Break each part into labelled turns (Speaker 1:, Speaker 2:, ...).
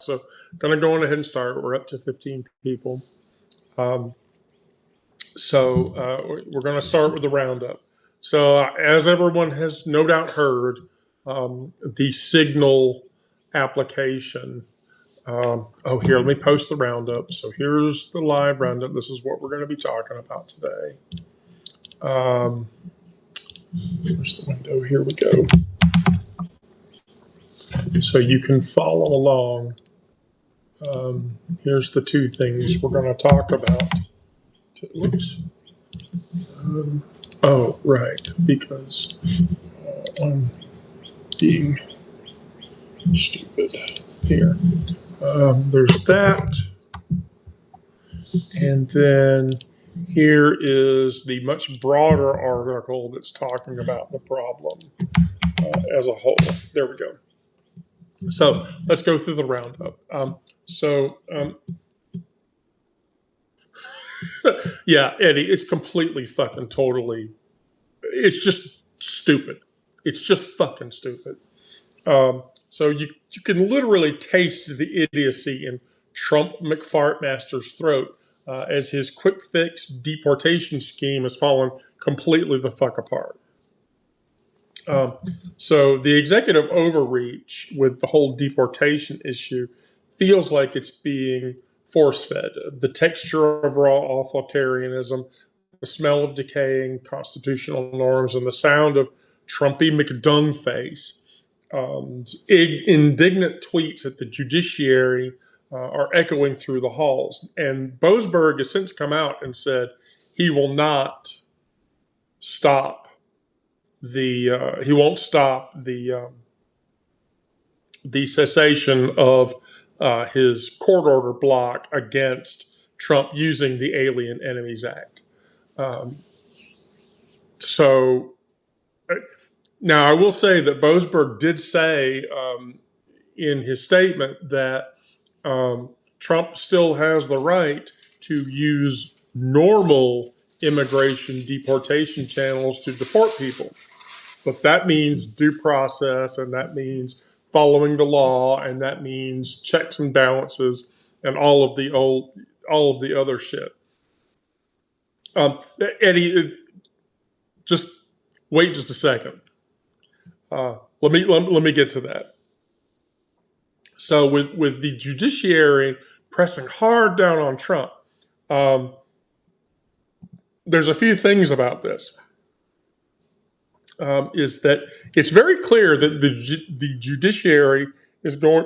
Speaker 1: So going to go on ahead and start. We're up to 15 people. We're going to start with the roundup. So as everyone has no doubt heard, the Signal application. Here, let me post the roundup. So here's the live roundup. This is what we're going to be talking about today. Where's the window? Here we go. So you can follow along. Here's the two things we're going to talk about. Whoops. Right, because I'm being stupid here. There's that. And then here is the much broader article that's talking about the problem as a whole. There we go. So let's go through the roundup. Yeah, Eddie, it's completely fucking totally, it's just stupid. It's just fucking stupid. So you can literally taste the idiocy in Trump McFartmaster's throat as his quick fix deportation scheme has fallen completely the fuck apart. So the executive overreach with the whole deportation issue feels like it's being force-fed. The texture of raw authoritarianism, the smell of decaying constitutional norms, and the sound of Trumpy McDungface. Indignant tweets at the judiciary are echoing through the halls. And Boasberg has since come out and said he will not stop he won't stop the cessation of his court order block against Trump using the Alien Enemies Act. Now I will say that Boasberg did say in his statement that Trump still has the right to use normal immigration deportation channels to deport people. But that means due process, and that means following the law, and that means checks and balances, and all of the other shit. Eddie, just wait just a second. Let me get to that. So with the judiciary pressing hard down on Trump, there's a few things about this. Is that it's very clear that the judiciary is going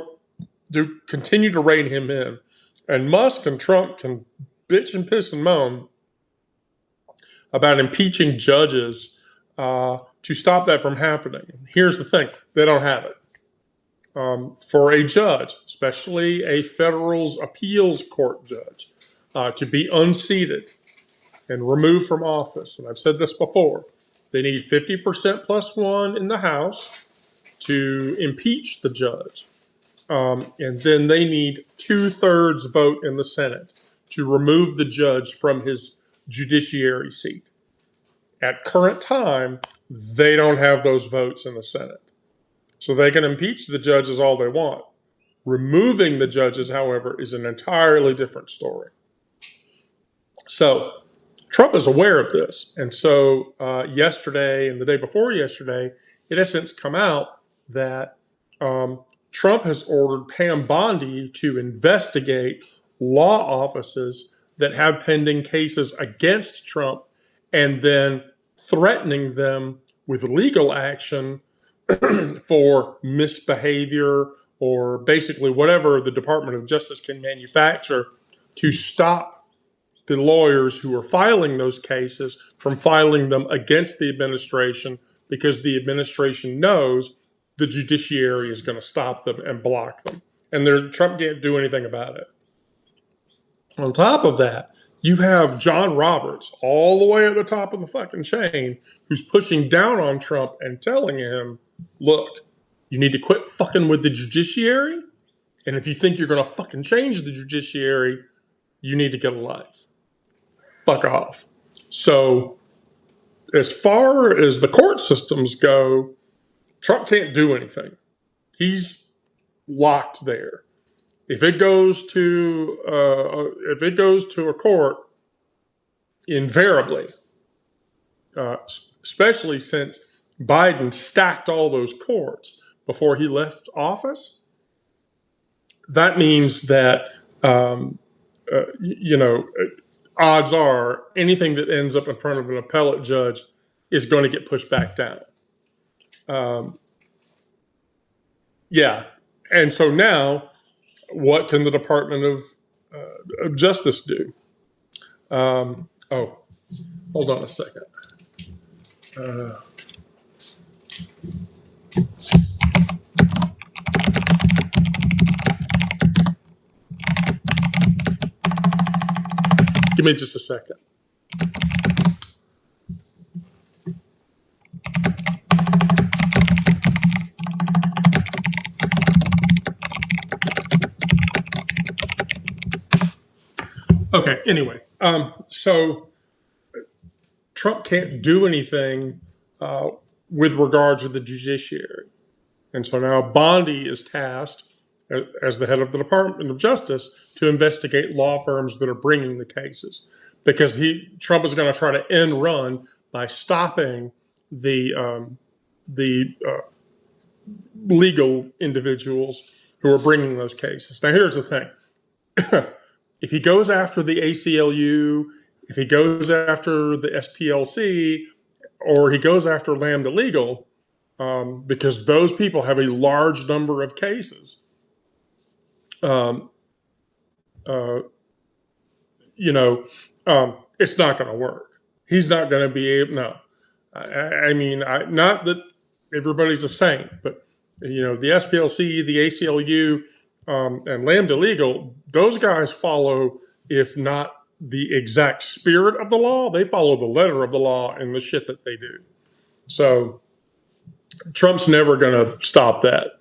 Speaker 1: to continue to rein him in. And Musk and Trump can bitch and piss and moan about impeaching judges to stop that from happening. Here's the thing. They don't have it. For a judge, especially a federal appeals court judge, to be unseated and removed from office, and I've said this before, they need 50% plus one in the House to impeach the judge. And then they need 2/3 vote in the Senate to remove the judge from his judiciary seat. At current time, they don't have those votes in the Senate. So they can impeach the judges all they want. Removing the judges, however, is an entirely different story. So Trump is aware of this. And so yesterday and the day before yesterday, it has since come out that Trump has ordered Pam Bondi to investigate law offices that have pending cases against Trump and then threatening them with legal action for misbehavior or basically whatever the Department of Justice can manufacture to stop the lawyers who are filing those cases from filing them against the administration because the administration knows the judiciary is going to stop them and block them. And Trump can't do anything about it. On top of that, you have John Roberts all the way at the top of the fucking chain who's pushing down on Trump and telling him, look, you need to quit fucking with the judiciary. And if you think you're going to fucking change the judiciary, you need to get a life. Fuck off. So as far as the court systems go, Trump can't do anything. He's locked there. if it goes to a court, invariably, especially since Biden stacked all those courts before he left office, that means that odds are anything that ends up in front of an appellate judge is going to get pushed back down. Yeah, and so now, what can the Department of Justice do? Oh, hold on a second. Give me just a second. Okay, anyway, so Trump can't do anything with regard to the judiciary. And so now Bondi is tasked, as the head of the Department of Justice, to investigate law firms that are bringing the cases. Because Trump is going to try to end run by stopping the legal individuals who are bringing those cases. Now, here's the thing. If he goes after the ACLU, if he goes after the SPLC, or he goes after Lambda Legal, because those people have a large number of cases, it's not going to work. He's not going to be able. No, I mean, not that everybody's a saint, but the SPLC, the ACLU, and Lambda Legal, those guys follow, if not the exact spirit of the law, they follow the letter of the law and the shit that they do. So Trump's never going to stop that.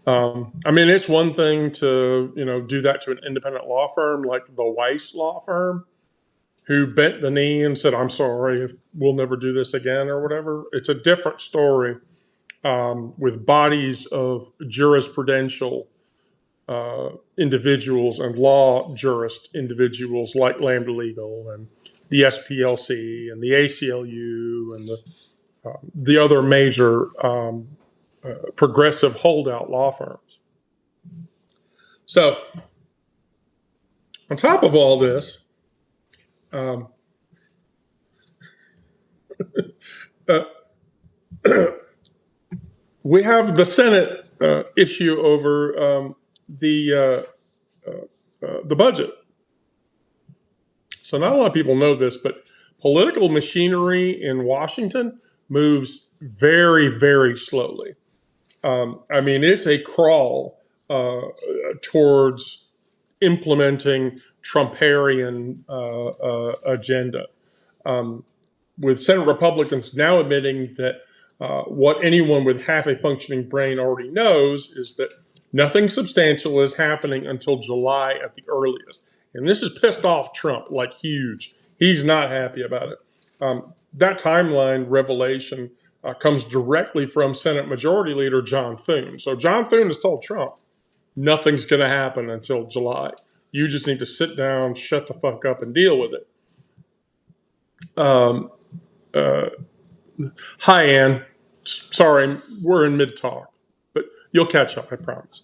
Speaker 1: I mean, it's one thing to do that to an independent law firm like the Weiss law firm, who bent the knee and said, "I'm sorry, we'll never do this again," or whatever. It's a different story with bodies of jurisprudential individuals and law jurist individuals like Lambda Legal and the SPLC and the ACLU and the other major progressive holdout law firms. So, on top of all this, we have the Senate issue over the budget. So not a lot of people know this, but political machinery in Washington moves very, very slowly. I mean, it's a crawl towards implementing Trumparian agenda, with Senate Republicans now admitting that what anyone with half a functioning brain already knows is that nothing substantial is happening until July at the earliest. And this has pissed off Trump like huge. He's not happy about it. That timeline revelation comes directly from Senate Majority Leader John Thune. So John Thune has told Trump, nothing's going to happen until July. You just need to sit down, shut the fuck up, and deal with it. Hi, Ann. Sorry, we're in mid-talk, but you'll catch up, I promise.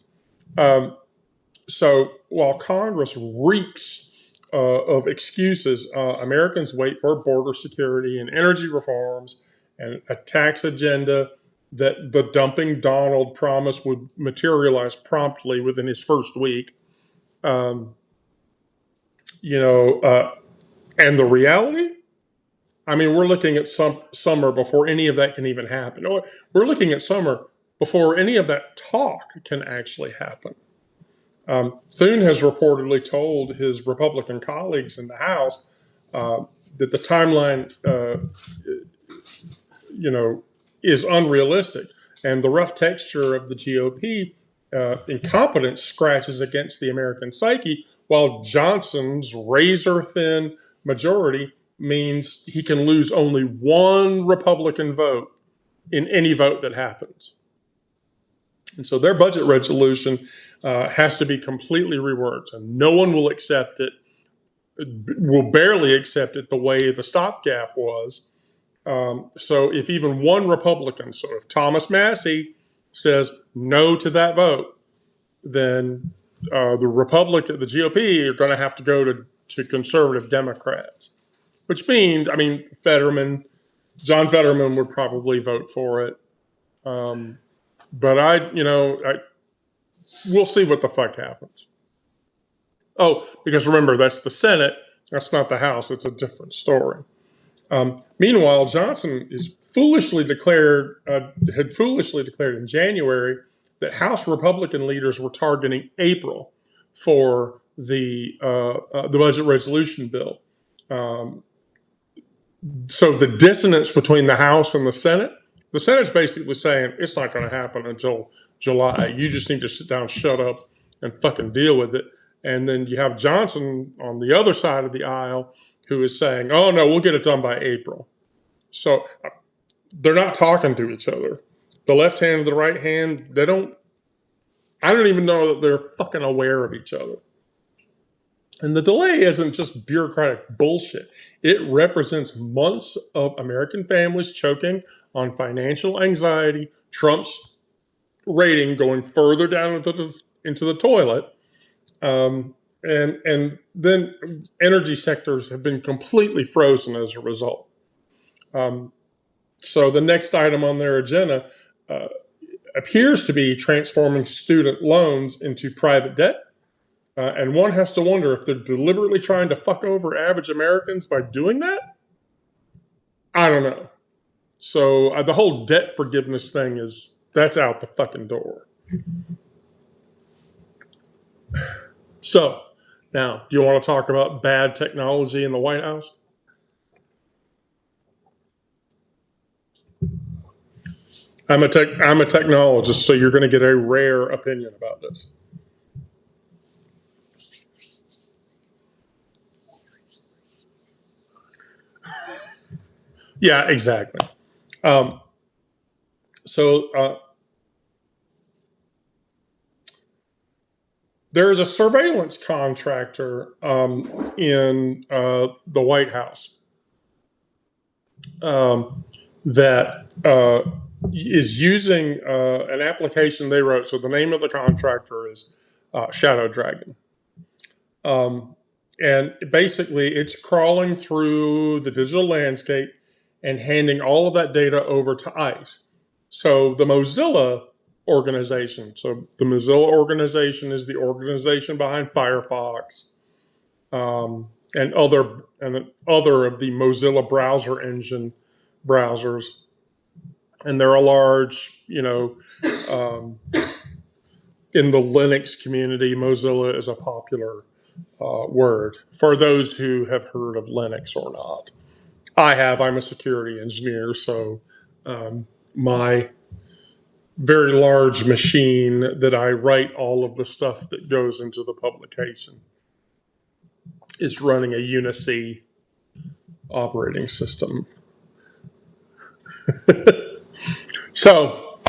Speaker 1: So while Congress reeks of excuses, Americans wait for border security and energy reforms and a tax agenda that the dumping Donald promised would materialize promptly within his first week. And the reality? I mean, we're looking at summer before any of that can even happen. We're looking at summer before any of that talk can actually happen. Thune has reportedly told his Republican colleagues in the House that the timeline, is unrealistic, and the rough texture of the GOP incompetence scratches against the American psyche, while Johnson's razor-thin majority means he can lose only one Republican vote in any vote that happens. And so their budget resolution has to be completely reworked, and no one will accept it. Will barely accept it the way the stopgap was. So if even one Republican, so if Thomas Massey says no to that vote, then the GOP are going to have to go to conservative Democrats, which means, I mean, John Fetterman would probably vote for it. But we'll see what the fuck happens. Oh, because remember, that's the Senate. That's not the House. It's a different story. Meanwhile, Johnson had foolishly declared in January that House Republican leaders were targeting April for the budget resolution bill. So the dissonance between the House and the Senate's basically saying it's not going to happen until July. You just need to sit down, shut up, and fucking deal with it. And then you have Johnson on the other side of the aisle who is saying, oh, no, we'll get it done by April. So they're not talking to each other. The left hand and the right hand, I don't even know that they're fucking aware of each other. And the delay isn't just bureaucratic bullshit. It represents months of American families choking on financial anxiety, Trump's rating going further down into the toilet, and then energy sectors have been completely frozen as a result. So the next item on their agenda appears to be transforming student loans into private debt. And one has to wonder if they're deliberately trying to fuck over average Americans by doing that. I don't know. So the whole debt forgiveness thing that's out the fucking door. So now, do you want to talk about bad technology in the White House? I'm a technologist, so you're going to get a rare opinion about this. Yeah, exactly. There is a surveillance contractor in the White House that is using an application they wrote. So the name of the contractor is Shadow Dragon. And basically, it's crawling through the digital landscape and handing all of that data over to ICE. So the Mozilla organization. So the Mozilla organization is the organization behind Firefox and other of the Mozilla browser engine browsers. And they're a large, in the Linux community, Mozilla is a popular word for those who have heard of Linux or not. I have. I'm a security engineer, so my very large machine that I write all of the stuff that goes into the publication is running a Unici operating system. So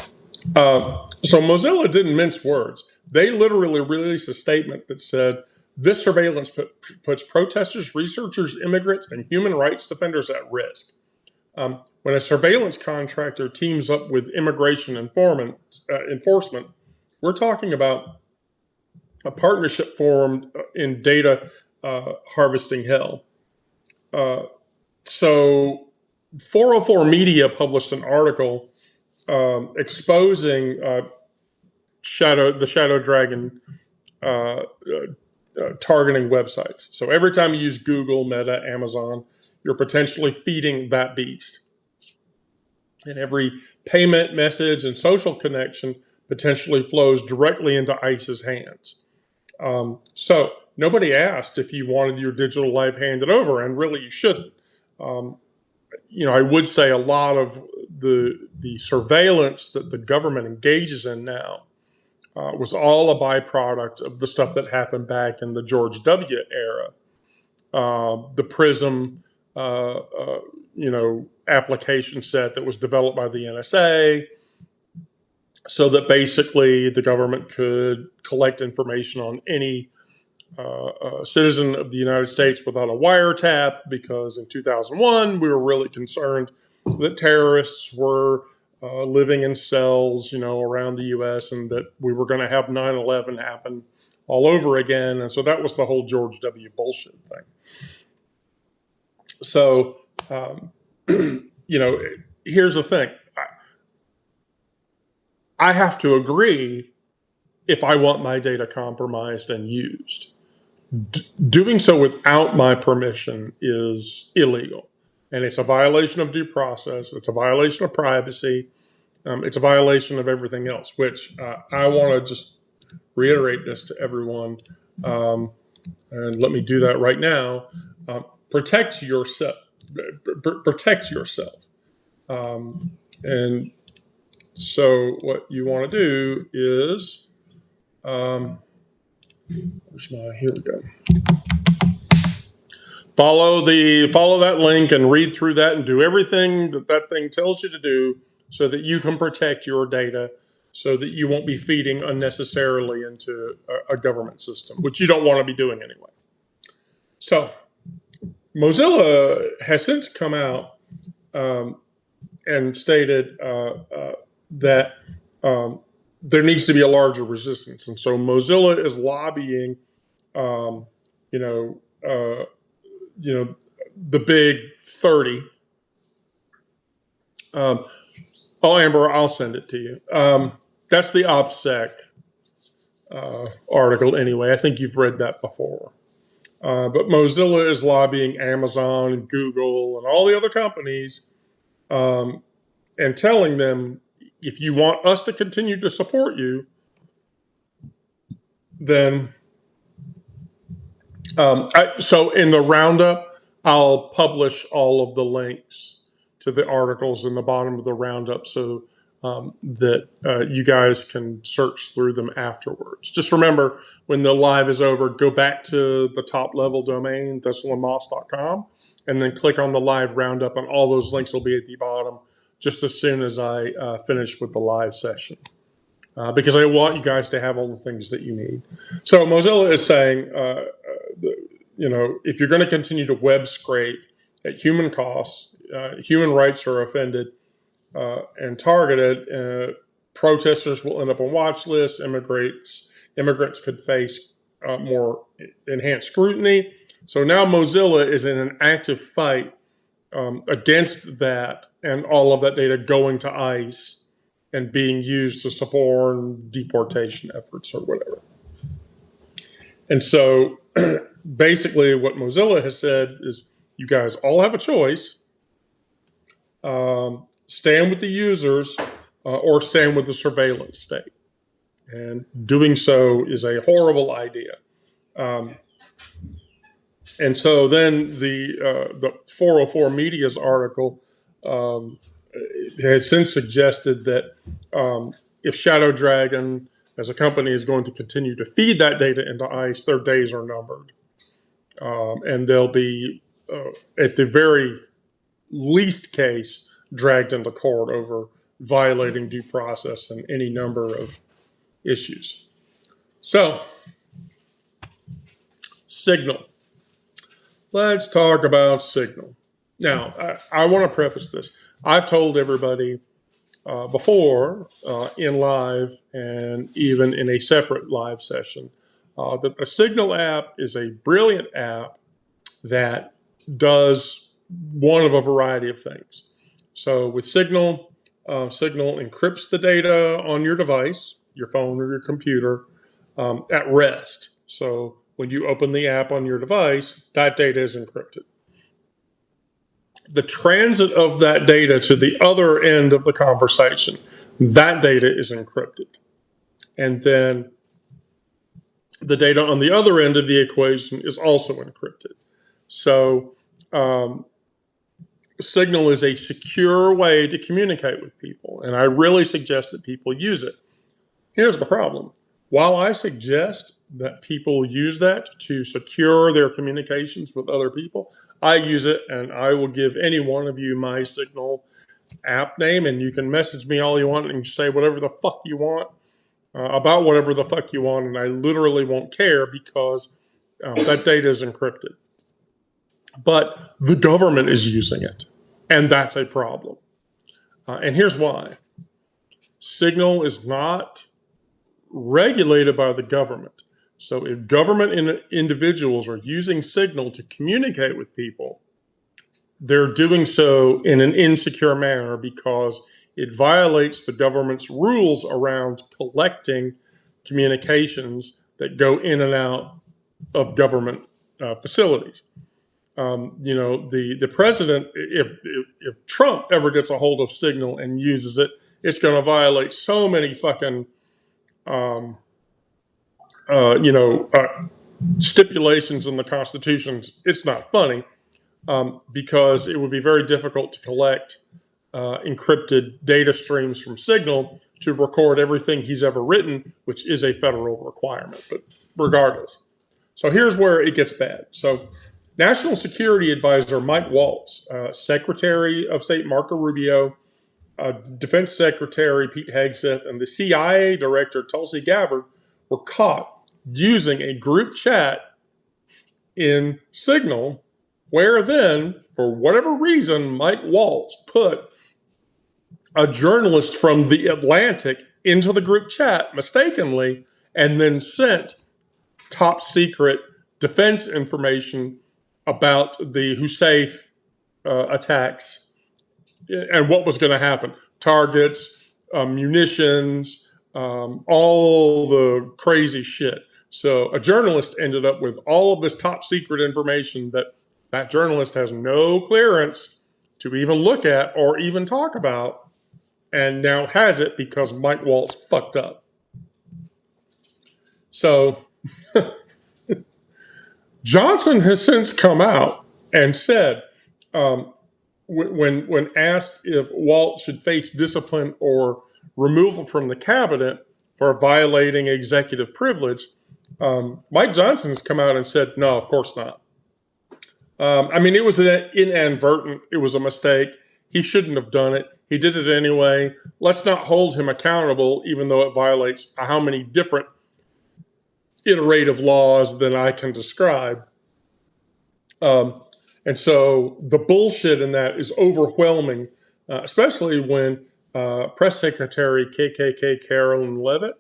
Speaker 1: Mozilla didn't mince words. They literally released a statement that said, this surveillance puts protesters, researchers, immigrants, and human rights defenders at risk. When a surveillance contractor teams up with immigration enforcement, we're talking about a partnership formed in data harvesting hell. So 404 Media published an article exposing the Shadow Dragon targeting websites. So every time you use Google, Meta, Amazon, you're potentially feeding that beast. And every payment, message, and social connection potentially flows directly into ICE's hands. So nobody asked if you wanted your digital life handed over, and really you shouldn't. I would say a lot of the surveillance that the government engages in now was all a byproduct of the stuff that happened back in the George W. era. The PRISM, application set that was developed by the NSA, so that basically the government could collect information on any citizen of the United States without a wiretap, because in 2001 we were really concerned that terrorists were living in cells, around the U.S., and that we were going to have 9/11 happen all over again. And so that was the whole George W. bullshit thing. So, here's the thing. I have to agree if I want my data compromised and used. Doing so without my permission is illegal. And it's a violation of due process. It's a violation of privacy. It's a violation of everything else, which I want to just reiterate this to everyone. And let me do that right now. Protect yourself. Protect yourself. And so what you want to do is, here we go. Follow that link and read through that and do everything that thing tells you to do so that you can protect your data, so that you won't be feeding unnecessarily into a government system, which you don't want to be doing anyway. So Mozilla has since come out and stated that there needs to be a larger resistance. And so Mozilla is lobbying, the big 30. Amber, I'll send it to you. That's the OPSEC article anyway. I think you've read that before. But Mozilla is lobbying Amazon and Google and all the other companies and telling them, if you want us to continue to support you, then so in the roundup, I'll publish all of the links to the articles in the bottom of the roundup so that you guys can search through them afterwards. Just remember, when the live is over, go back to the top level domain, thistleandmoss.com, and then click on the live roundup, and all those links will be at the bottom just as soon as I finish with the live session. Because I want you guys to have all the things that you need. So Mozilla is saying, if you're going to continue to web scrape at human costs, human rights are offended and targeted, protesters will end up on watch lists, immigrants could face more enhanced scrutiny. So now Mozilla is in an active fight against that and all of that data going to ICE and being used to support deportation efforts or whatever. And so basically what Mozilla has said is, you guys all have a choice. Stand with the users or stand with the surveillance state. And doing so is a horrible idea. And so then the 404 Media's article has since suggested that if Shadow Dragon as a company is going to continue to feed that data into ICE, their days are numbered. And they'll be, at the very least case, dragged into court over violating due process and any number of issues. So, Signal. Let's talk about Signal. Now, I want to preface this. I've told everybody before in live and even in a separate live session that the Signal app is a brilliant app that does one of a variety of things. So with Signal, Signal encrypts the data on your device, your phone or your computer, at rest. So when you open the app on your device, that data is encrypted. The transit of that data to the other end of the conversation, that data is encrypted. And then the data on the other end of the equation is also encrypted. So Signal is a secure way to communicate with people, and I really suggest that people use it. Here's the problem. While I suggest that people use that to secure their communications with other people, I use it, and I will give any one of you my Signal app name, and you can message me all you want and say whatever the fuck you want about whatever the fuck you want, and I literally won't care because that data is encrypted. But the government is using it, and that's a problem. And here's why. Signal is not regulated by the government. So if government individuals are using Signal to communicate with people, they're doing so in an insecure manner because it violates the government's rules around collecting communications that go in and out of government facilities. The president, if Trump ever gets a hold of Signal and uses it, it's going to violate so many fucking stipulations in the Constitutions. It's not funny because it would be very difficult to collect encrypted data streams from Signal to record everything he's ever written, which is a federal requirement. But regardless, so here's where it gets bad. So National Security Advisor Mike Waltz, Secretary of State Marco Rubio, Defense Secretary Pete Hegseth, and the CIA Director Tulsi Gabbard were caught using a group chat in Signal, where then, for whatever reason, Mike Waltz put a journalist from The Atlantic into the group chat mistakenly, and then sent top secret defense information about the Hussein attacks and what was going to happen. Targets, munitions, all the crazy shit. So a journalist ended up with all of this top secret information that journalist has no clearance to even look at or even talk about, and now has it because Mike Waltz fucked up. So Johnson has since come out and said, when asked if Waltz should face discipline or removal from the cabinet for violating executive privilege, Mike Johnson has come out and said, no, of course not. It was inadvertent. It was a mistake. He shouldn't have done it. He did it anyway. Let's not hold him accountable, even though it violates how many different iterative laws than I can describe. And so the bullshit in that is overwhelming, especially when Press Secretary KKK Carolyn Levitt,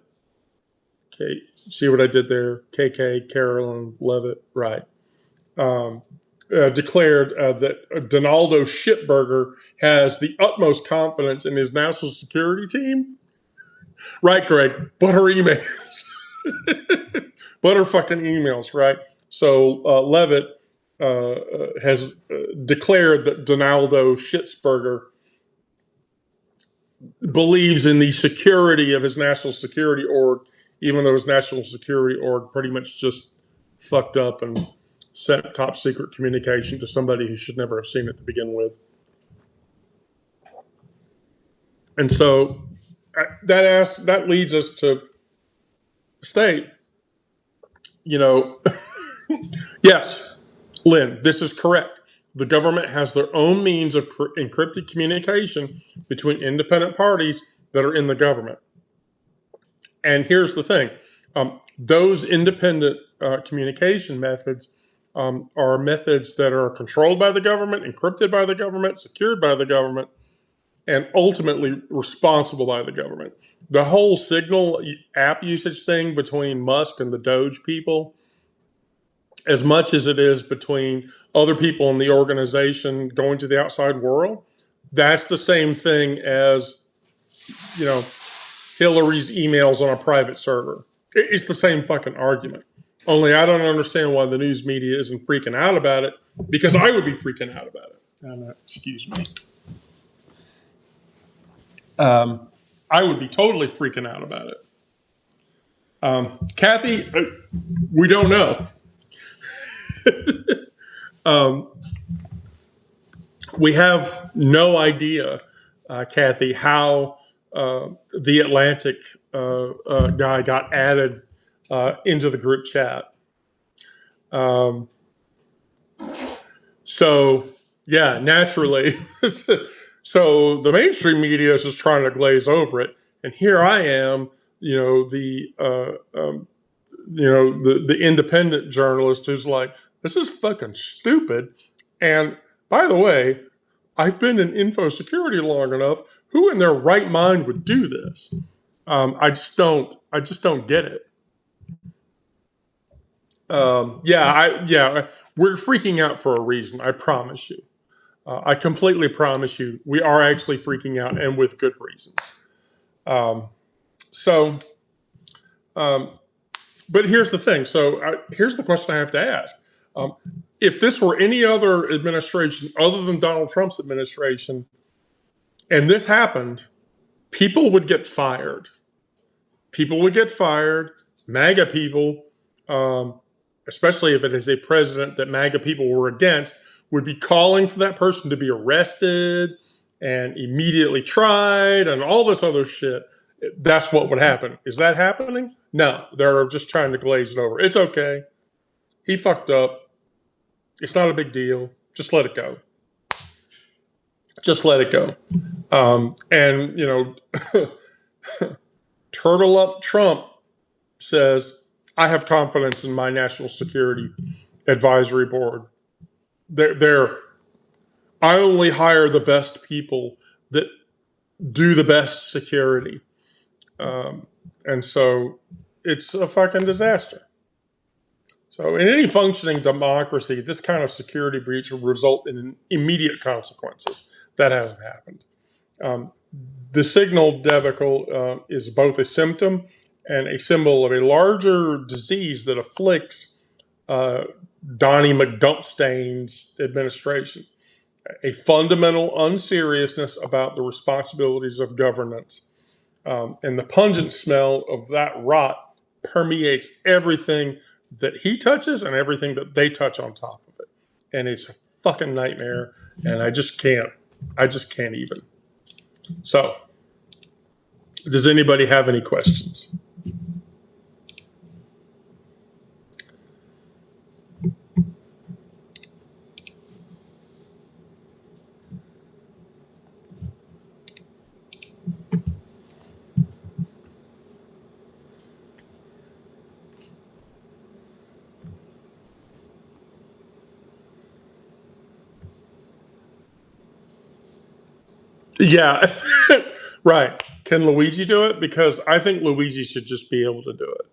Speaker 1: see what I did there? KK Carolyn Levitt, right. Declared that Donaldo Shitburger has the utmost confidence in his national security team. Right, Greg, but her emails. But her fucking emails, right? So Levitt has declared that Donaldo Shitburger believes in the security of his national security org, even though his national security org pretty much just fucked up and sent top secret communication to somebody who should never have seen it to begin with. And so that leads us to state, yes, Lynn, this is correct. The government has their own means of encrypted communication between independent parties that are in the government. And here's the thing. Those independent communication methods are methods that are controlled by the government, encrypted by the government, secured by the government, and ultimately responsible by the government. The whole Signal app usage thing between Musk and the Doge people, as much as it is between other people in the organization going to the outside world, that's the same thing as, Hillary's emails on a private server. It's the same fucking argument. Only I don't understand why the news media isn't freaking out about it, because I would be freaking out about it. Excuse me. I would be totally freaking out about it. Kathy, we don't know. We have no idea, Kathy, how the Atlantic guy got added into the group chat. So, yeah, naturally, So the mainstream media is just trying to glaze over it, and here I am, the independent journalist who's like, this is fucking stupid. And by the way, I've been in info security long enough. Who in their right mind would do this? I just don't get it. We're freaking out for a reason. I promise you. I completely promise you, we are actually freaking out, and with good reason. But here's the thing. Here's the question I have to ask. If this were any other administration other than Donald Trump's administration, and this happened, people would get fired. People would get fired. MAGA people, especially if it is a president that MAGA people were against, would be calling for that person to be arrested and immediately tried and all this other shit. That's what would happen. Is that happening? No, they're just trying to glaze it over. It's okay. He fucked up. It's not a big deal. Just let it go. Just let it go. Turtle Up Trump says, I have confidence in my National Security Advisory Board. I only hire the best people that do the best security. And so it's a fucking disaster. So in any functioning democracy, this kind of security breach will result in immediate consequences. That hasn't happened. The signal debacle is both a symptom and a symbol of a larger disease that afflicts Donnie McDumpstain's administration. A fundamental unseriousness about the responsibilities of governance. And the pungent smell of that rot permeates everything that he touches and everything that they touch on top of it. And it's a fucking nightmare. And I just can't even. So, does anybody have any questions? Yeah, right. Can Luigi do it? Because I think Luigi should just be able to do it.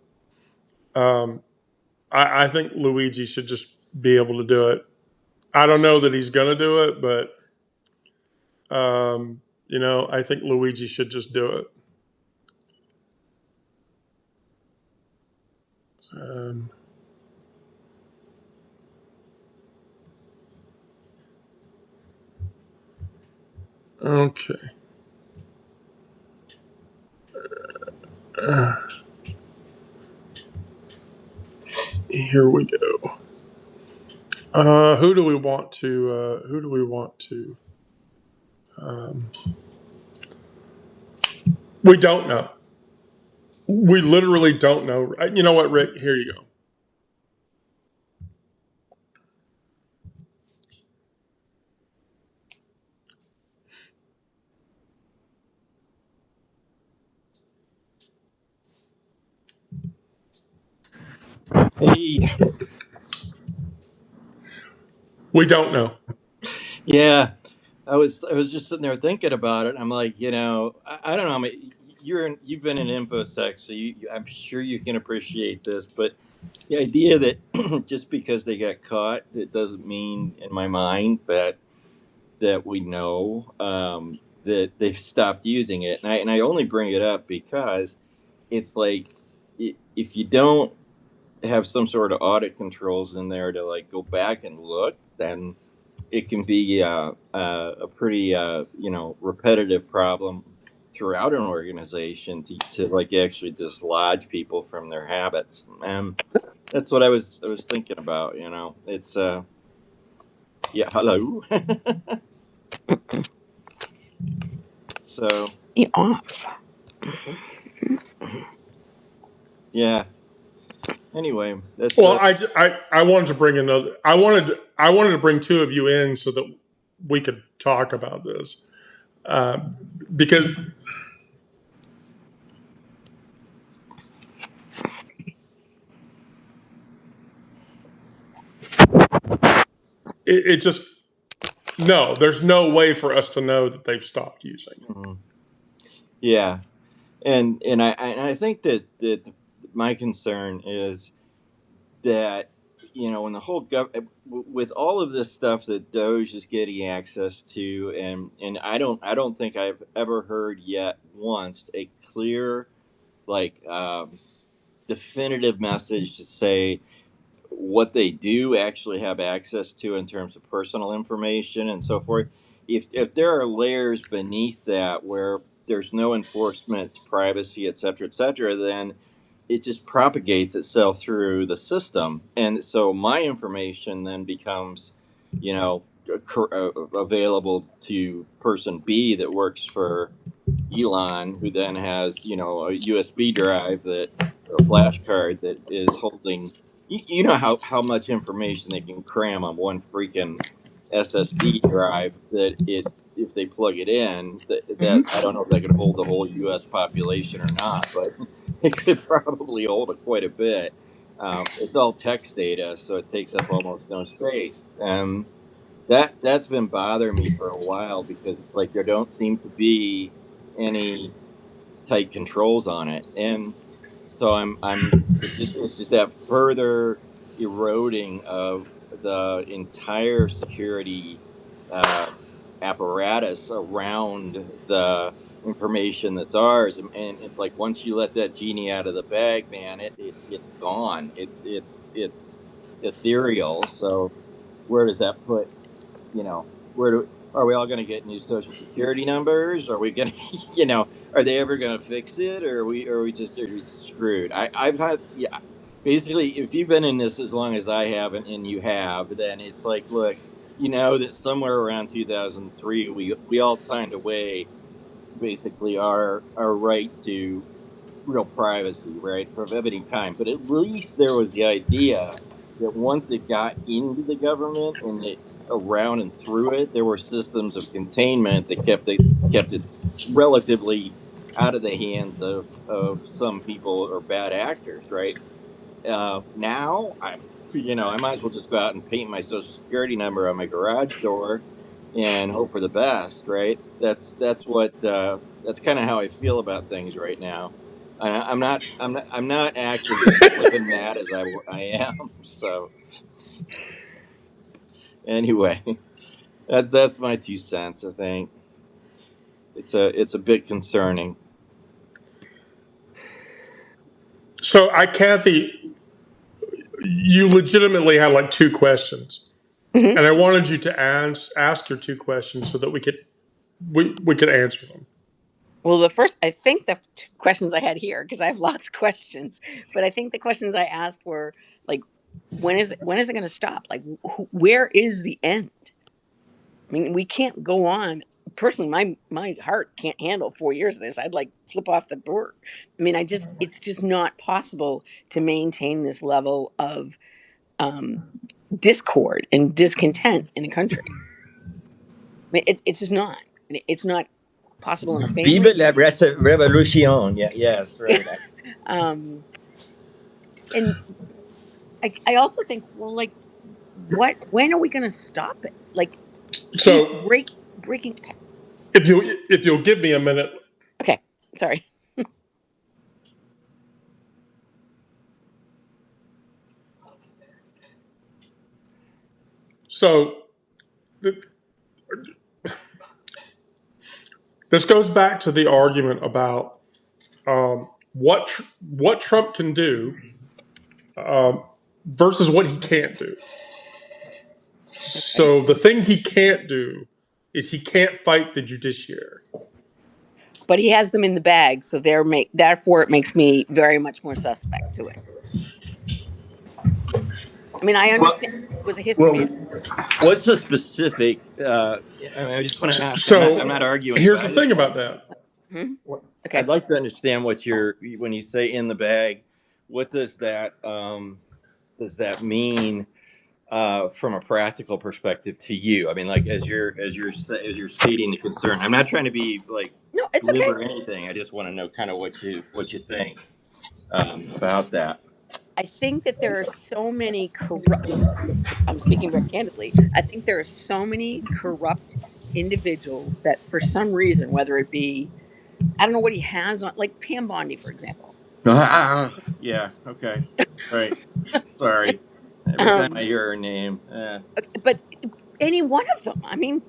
Speaker 1: I think Luigi should just be able to do it. I don't know that he's going to do it, but, I think Luigi should just do it. Okay. Here we go. Who do we want to? We don't know. We literally don't know. You know what, Rick? Here you go.
Speaker 2: Hey.
Speaker 1: We don't know.
Speaker 2: Yeah, I was just sitting there thinking about it. I'm like, I don't know. I mean, you've been in InfoSec, so I'm sure you can appreciate this. But the idea that just because they got caught, that doesn't mean, in my mind, that we know that they've stopped using it. And I only bring it up because it's like, if you don't have some sort of audit controls in there to like go back and look, then it can be a pretty repetitive problem throughout an organization to like actually dislodge people from their habits. And that's what I was thinking about. It's hello. So
Speaker 3: you're off.
Speaker 2: Yeah. Anyway, that's
Speaker 1: I wanted to bring I wanted to bring two of you in so that we could talk about this. because it just no. There's no way for us to know that they've stopped using it.
Speaker 2: Mm-hmm. Yeah, and I think that my concern is that when the whole with all of this stuff that Doge is getting access to, and I don't think I've ever heard yet once a clear like definitive message to say what they do actually have access to in terms of personal information and so forth. If there are layers beneath that where there's no enforcement, privacy, et cetera, then it just propagates itself through the system, and so my information then becomes, available to person B that works for Elon, who then has a USB drive that or a flash card that is holding. You know how much information they can cram on one freaking SSD drive that if they plug it in that I don't know if that could hold the whole U.S. population or not, but it could probably hold quite a bit. It's all text data, so it takes up almost no space. That's been bothering me for a while because it's like there don't seem to be any tight controls on it, and so it's just that further eroding of the entire security uh, apparatus around the information that's ours, and it's like once you let that genie out of the bag, man, it's gone. It's ethereal. So where does that put where are we all going to get new social security numbers? Are we going to, are they ever going to fix it, or are we screwed? I've had, yeah, basically, if you've been in this as long as I have, and you have, then it's like, look, that somewhere around 2003, we all signed away basically our right to real privacy, right, of any kind. But at least there was the idea that once it got into the government and it around and through it, there were systems of containment that kept it relatively out of the hands of some people or bad actors, right? Now I might as well just go out and paint my social security number on my garage door and hope for the best, right? That's kind of how I feel about things right now. I'm not acting as flippin' mad as I am. So anyway, that's my 2 cents. I think it's a bit concerning.
Speaker 1: So, Kathy, you legitimately had like two questions,
Speaker 3: Mhm.
Speaker 1: and I wanted you to ask your two questions so that we could answer them.
Speaker 3: Well, I think the two questions I had here, because I have lots of questions, but I think the questions I asked were like, when is it going to stop? Like, where is the end? I mean, we can't go on. Personally, my heart can't handle 4 years of this. I'd like flip off the board. I mean, it's just not possible to maintain this level of um, discord and discontent in a country. I mean, it's just not. It's not possible in a family.
Speaker 2: Vive la revolution. Yeah, yes, right.
Speaker 3: um, and I also think, well, like, when are we going to stop it? Like, he's
Speaker 1: So,
Speaker 3: breaking. Okay,
Speaker 1: if you'll give me a minute,
Speaker 3: okay, sorry.
Speaker 1: so this goes back to the argument about what Trump can do um, versus what he can't do.
Speaker 3: Okay,
Speaker 1: So the thing he can't do is he can't fight the judiciary.
Speaker 3: but he has them in the bag, so therefore it makes me very much more suspect to it. I mean, I
Speaker 2: Well,
Speaker 3: understand it was a history
Speaker 2: well,
Speaker 3: man.
Speaker 2: what's the specific? I just want to ask. I'm not
Speaker 1: So
Speaker 2: arguing,
Speaker 1: here's
Speaker 2: but
Speaker 1: the
Speaker 2: I just
Speaker 1: thing
Speaker 2: want.
Speaker 1: about that.
Speaker 3: Hmm?
Speaker 2: I'd
Speaker 3: Okay,
Speaker 2: like to understand when you say in the bag. What does that mean? from a practical perspective to you? I mean, like as you're stating the concern. I'm not trying to be like
Speaker 3: No, it's
Speaker 2: glib
Speaker 3: okay.
Speaker 2: or anything. I just want to know kind of what you think about that.
Speaker 3: I think that there are so many corrupt. I'm speaking very candidly. I think there are so many corrupt individuals that, for some reason, whether it be, I don't know what he has on, like Pam Bondi, for example.
Speaker 2: Yeah. Okay. Right. Sorry. Every time I
Speaker 3: Um,
Speaker 2: hear her name.
Speaker 3: but any one of them. I mean,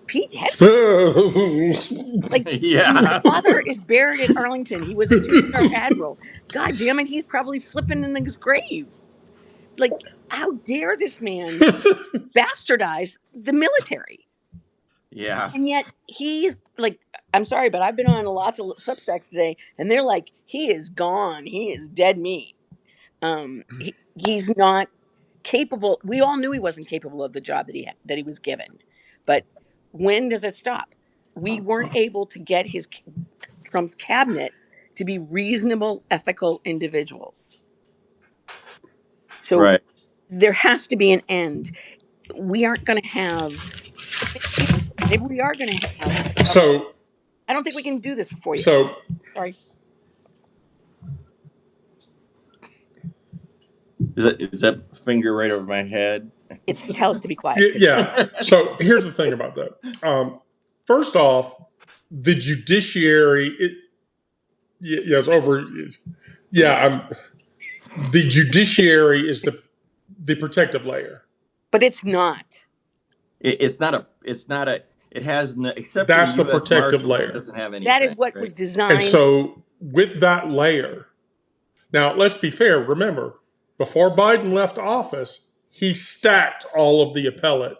Speaker 3: Pete Hegseth. Like, my
Speaker 2: Yeah.
Speaker 3: father is buried in Arlington. He was a two-star admiral. God damn it, he's probably flipping in his grave. Like, how dare this man bastardize the military?
Speaker 2: Yeah.
Speaker 3: And yet he's like, I'm sorry, but I've been on lots of Substacks today, and they're like, he is gone. He is dead meat. He's not capable. We all knew he wasn't capable of the job that he was given. But when does it stop? We weren't able to get Trump's cabinet to be reasonable, ethical individuals. So
Speaker 2: Right.
Speaker 3: there has to be an end. We aren't going to have. Maybe we are going to have.
Speaker 1: So
Speaker 3: I don't think we can do this for 4 years.
Speaker 1: so
Speaker 3: Sorry.
Speaker 2: Is that finger right over my head?
Speaker 3: It's tell us to be quiet.
Speaker 1: yeah. So here's the thing about that. First off, the judiciary. Yeah, it's over. Yeah, the judiciary is the protective layer.
Speaker 3: But it's not.
Speaker 2: It's not a. It has no, except
Speaker 1: That's
Speaker 2: for
Speaker 1: the
Speaker 2: U.S.
Speaker 1: protective
Speaker 2: Marshals,
Speaker 1: layer.
Speaker 2: it doesn't have anything.
Speaker 3: That is what
Speaker 2: right?
Speaker 3: was designed.
Speaker 1: And so with that layer, now let's be fair. Remember, before Biden left office, he stacked all of the appellate.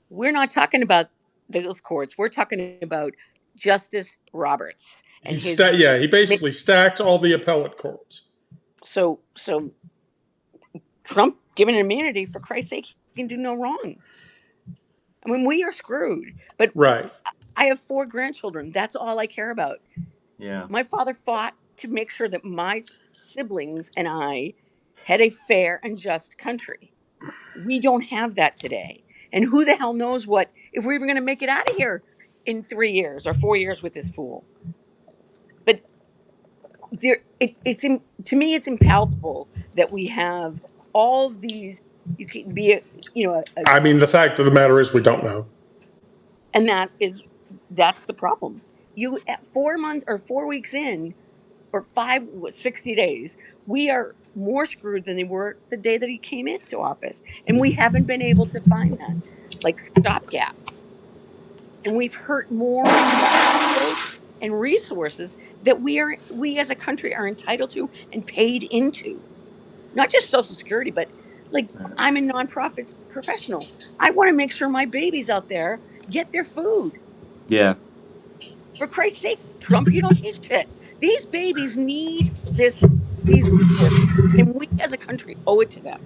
Speaker 3: We're not talking about those courts. We're talking about Justice Roberts and
Speaker 1: He basically stacked all the appellate courts.
Speaker 3: So Trump given immunity, for Christ's sake, he can do no wrong. I mean, we are screwed. But
Speaker 1: Right.
Speaker 3: I have 4 grandchildren. That's all I care about.
Speaker 2: Yeah.
Speaker 3: My father fought to make sure that my siblings and I had a fair and just country. We don't have that today. And who the hell knows if we're even going to make it out of here in 3 years or 4 years with this fool. But to me, it's impalpable that we have all these. You can be
Speaker 1: I mean, the fact of the matter is we don't know.
Speaker 3: and that's the problem. You at 4 months or 4 weeks in, or 60 days, we are more screwed than they were the day that he came into office, and we haven't been able to find that stopgap. And we've hurt more and resources that we as a country are entitled to and paid into. Not just Social Security, but I'm a nonprofit professional. I want to make sure my babies out there get their food.
Speaker 2: Yeah.
Speaker 3: For Christ's sake, Trump, you don't need shit. These babies need these resources, and we as a country owe it to them.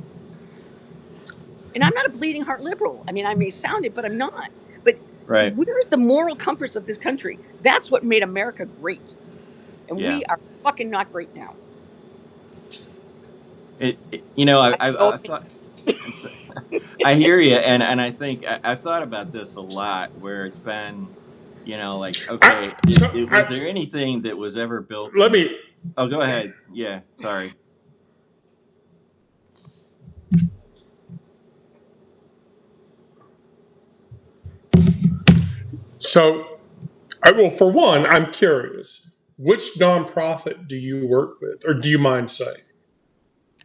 Speaker 3: And I'm not a bleeding heart liberal. I mean, I may sound it, but I'm not. But
Speaker 2: Right.
Speaker 3: where's the moral compass of this country? That's what made America great. And
Speaker 2: Yeah.
Speaker 3: we are fucking not great now.
Speaker 2: I thought. I hear you, and I think I've thought about this a lot. Where it's been, okay, was there anything that was ever built?
Speaker 1: Oh,
Speaker 2: go ahead. Yeah, sorry.
Speaker 1: So, for one, I'm curious. Which nonprofit do you work with, or do you mind saying?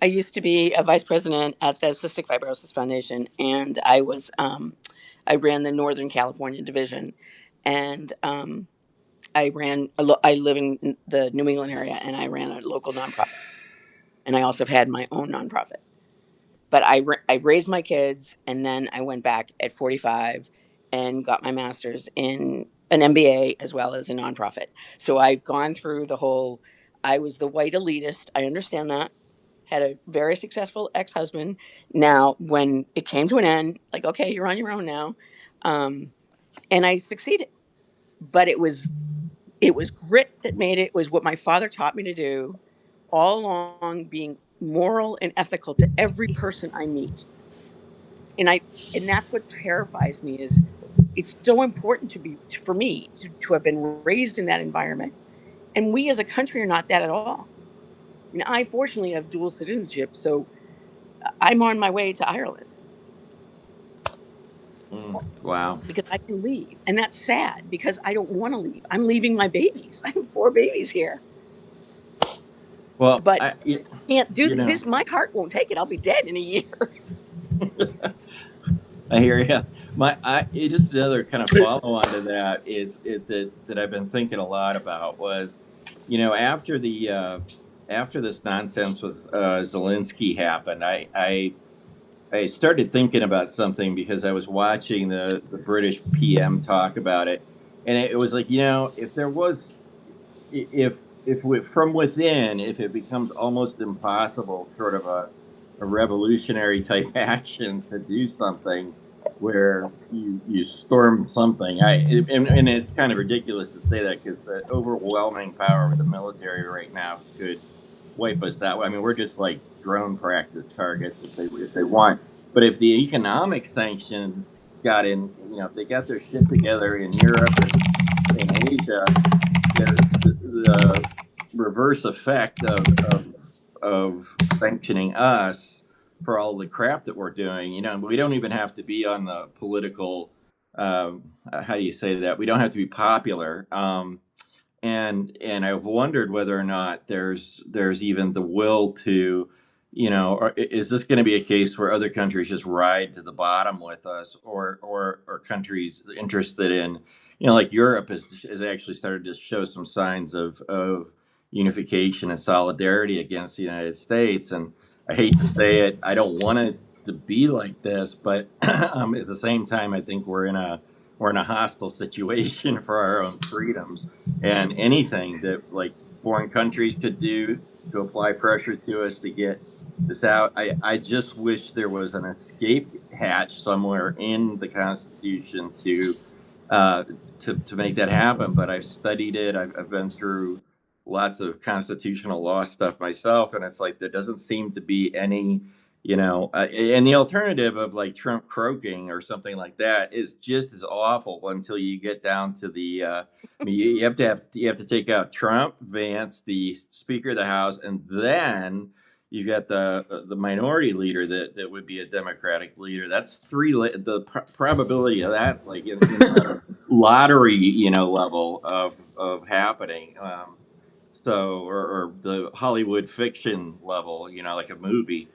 Speaker 3: I used to be a vice president at the Cystic Fibrosis Foundation, and I was I ran the Northern California division, and I live in the New England area, and I ran a local nonprofit, and I also had my own nonprofit. But I raised my kids, and then I went back at 45 and got my master's in an MBA as well as a nonprofit. So I've gone through the whole. I was the white elitist. I understand that. Had a very successful ex-husband. Now, when it came to an end, okay, you're on your own now, and I succeeded. But it was grit that made it. It was what my father taught me to do all along, being moral and ethical to every person I meet. And that's what terrifies me is it's so important for me to have been raised in that environment. And we as a country are not that at all. I mean, I fortunately have dual citizenship, so I'm on my way to Ireland.
Speaker 2: Wow.
Speaker 3: Because I can leave. And that's sad because I don't want to leave. I'm leaving my babies. I have 4 babies here.
Speaker 2: Well,
Speaker 3: but I can't do this. My heart won't take it. I'll be dead in a year.
Speaker 2: I hear you. Just the other kind of follow on to that is that I've been thinking a lot about was, after this nonsense with Zelensky happened, I started thinking about something because I was watching the British PM talk about it, and it was like, if there was, if from within, if it becomes almost impossible, sort of a revolutionary type action to do something where you storm something. And it's kind of ridiculous to say that because the overwhelming power of the military right now could wipe us out. I mean, we're just like drone practice targets if they want. But if the economic sanctions got in, if they got their shit together in Europe and in Asia, the reverse effect of sanctioning us for all the crap that we're doing, we don't even have to be on the political, how do you say that? We don't have to be popular. And I've wondered whether or not there's even the will to, or is this going to be a case where other countries just ride to the bottom with us, or countries interested in, like Europe has actually started to show some signs of unification and solidarity against the United States. And I hate to say it, I don't want it to be like this, but at the same time, I think we're in a hostile situation for our own freedoms, and anything that like foreign countries could do to apply pressure to us to get this out. I just wish there was an escape hatch somewhere in the Constitution to make that happen. But I've studied it. I've been through lots of constitutional law stuff myself, and it's like there doesn't seem to be any, and the alternative of like Trump croaking or something like that is just as awful until you get down to the. I mean, you have to take out Trump, Vance, the Speaker of the House, and then you got the minority leader that would be a Democratic leader. That's three. The probability of that's like in the lottery, level of happening. So, or the Hollywood fiction level, like a movie.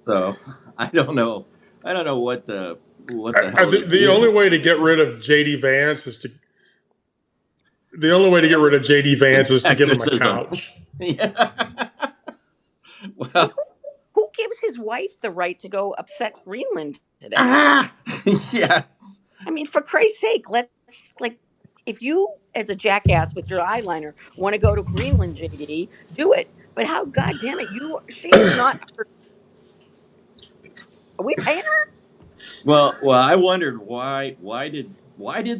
Speaker 2: So I don't know what the hell.
Speaker 1: The only way to get rid of JD Vance is to. The only way to get rid of JD Vance is to give him a couch.
Speaker 2: Yeah. Well,
Speaker 3: who gives his wife the right to go upset Greenland today?
Speaker 2: Yes.
Speaker 3: I mean, for Christ's sake, let's if you, as a jackass with your eyeliner, want to go to Greenland, JD, do it. But how, goddamn it, she is not. Are we paying her?
Speaker 2: Well, I wondered why did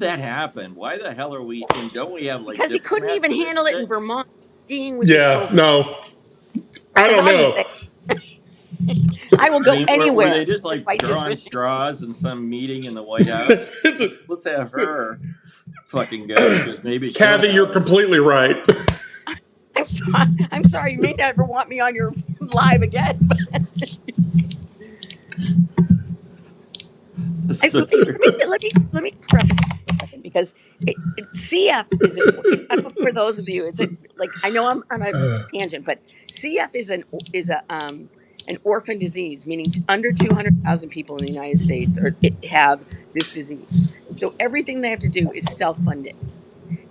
Speaker 2: that happen? Why the hell are we? And don't we have like?
Speaker 3: Because he couldn't even handle it in Vermont. Skiing with
Speaker 1: his children. No, I don't know.
Speaker 3: I will go anywhere.
Speaker 2: Were they just like drawing straws in some meeting in the White House? Let's have her fucking go, because maybe.
Speaker 1: Kathy, you're completely right.
Speaker 3: I'm sorry. You may never want me on your live again. Let me preface it, because CF is for those of you. I know I'm on a tangent, but CF is an orphan disease, meaning under 200,000 people in the United States have this disease. So everything they have to do is self-funded.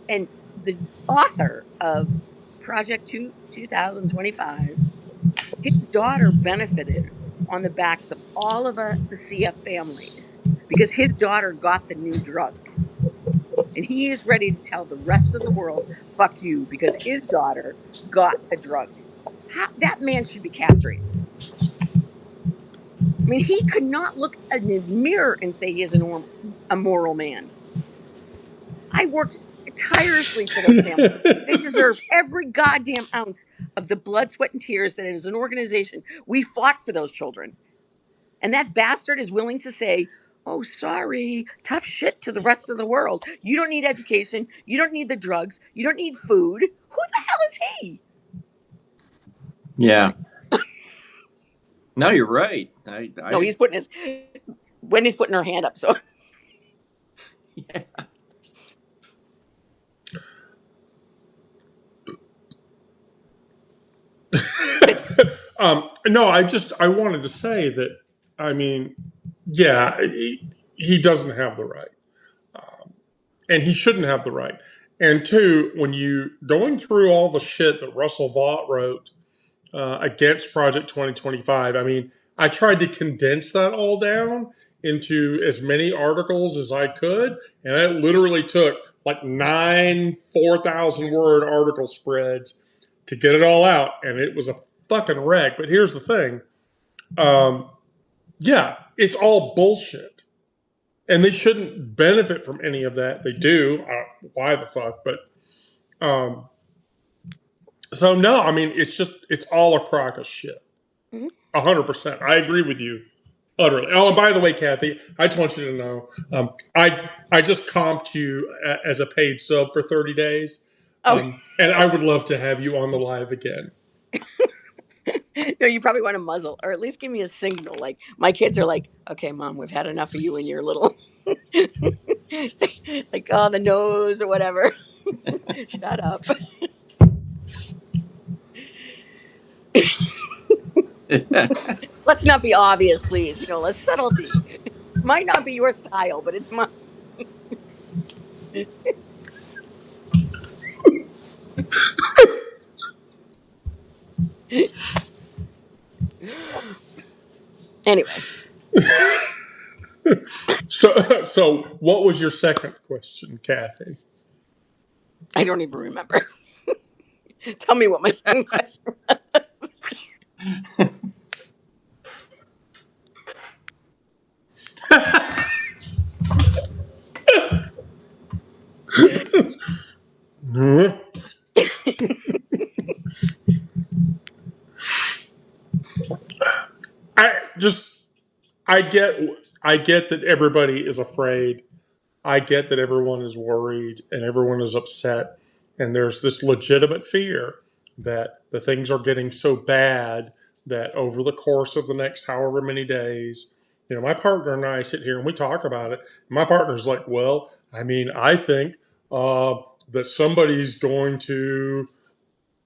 Speaker 3: And the author of Project 2025, his daughter benefited on the backs of all of the CF families because his daughter got the new drug. And he is ready to tell the rest of the world, fuck you, because his daughter got the drug. That man should be castrated. I mean, he could not look in his mirror and say he is a moral man. I worked tirelessly for those families. They deserve every goddamn ounce of the blood, sweat, and tears that as an organization we fought for those children. And that bastard is willing to say, oh, sorry, tough shit to the rest of the world. You don't need education. You don't need the drugs. You don't need food. Who the hell is he?
Speaker 2: Yeah. No, you're right.
Speaker 3: No, he's putting Wendy's putting her hand up. So
Speaker 2: Yeah.
Speaker 1: No, I wanted to say that, I mean, yeah, he doesn't have the right. And he shouldn't have the right. And two, when you going through all the shit that Russell Vaught wrote against Project 2025, I mean, I tried to condense that all down into as many articles as I could, and it literally took like 9 4,000 word article spreads to get it all out, and it was a fucking wreck. But here's the thing, yeah, it's all bullshit. And they shouldn't benefit from any of that. They do. Why the fuck? But so no, I mean, it's all a crock of shit. 100%. I agree with you utterly. Oh, and by the way, Kathy, I just want you to know, I just comped you as a paid sub for 30 days, and I would love to have you on the live again.
Speaker 3: No, you probably want to muzzle, or at least give me a signal. Like my kids are like, okay, Mom, we've had enough of you and your little, like, oh, the nose or whatever. Shut up. Let's not be obvious, please. You know, let's subtlety. Might not be your style, but it's mine. Anyway.
Speaker 1: So what was your second question, Kathy?
Speaker 3: I don't even remember. Tell me what my second question was. I get that everybody is afraid. I get that everyone is worried and everyone is upset. And there's this legitimate fear that the things are getting so bad that over the course of the next however many days, you know, my partner and I sit here and we talk about it. My partner's like, well, I mean, I think that somebody's going to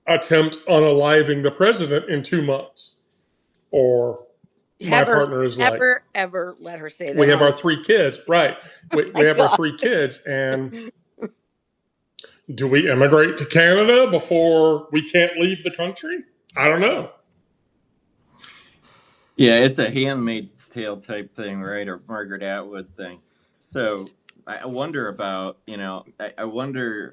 Speaker 3: attempt unaliving the president in 2 months. Or my partner is like, ever let her say that.
Speaker 1: We have our 3 kids, right? We have our 3 kids, and do we immigrate to Canada before we can't leave the country? I don't know.
Speaker 2: Yeah, it's a Handmaid's Tale type thing, right? Or Margaret Atwood thing. So I wonder about, you know, I wonder,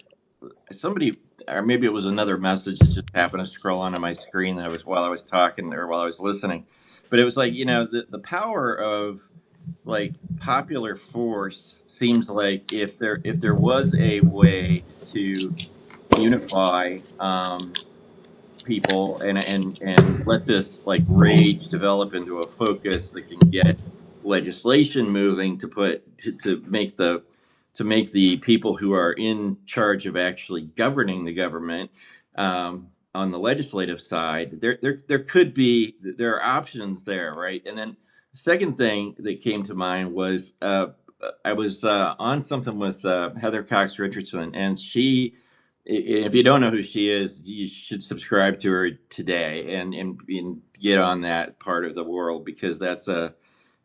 Speaker 2: somebody, or maybe it was another message that just happened to scroll onto my screen that was while I was talking or while I was listening. But it was like, you know, the power of like popular force seems like if there was a way to unify people and let this like rage develop into a focus that can get legislation moving to make the people who are in charge of actually governing the government on the legislative side, there are options there, right? And then the second thing that came to mind was I was on something with Heather Cox Richardson, and she, if you don't know who she is, you should subscribe to her today and get on that part of the world, because that's a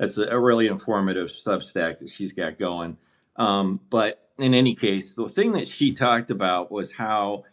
Speaker 2: really informative Substack that she's got going. But in any case, the thing that she talked about was how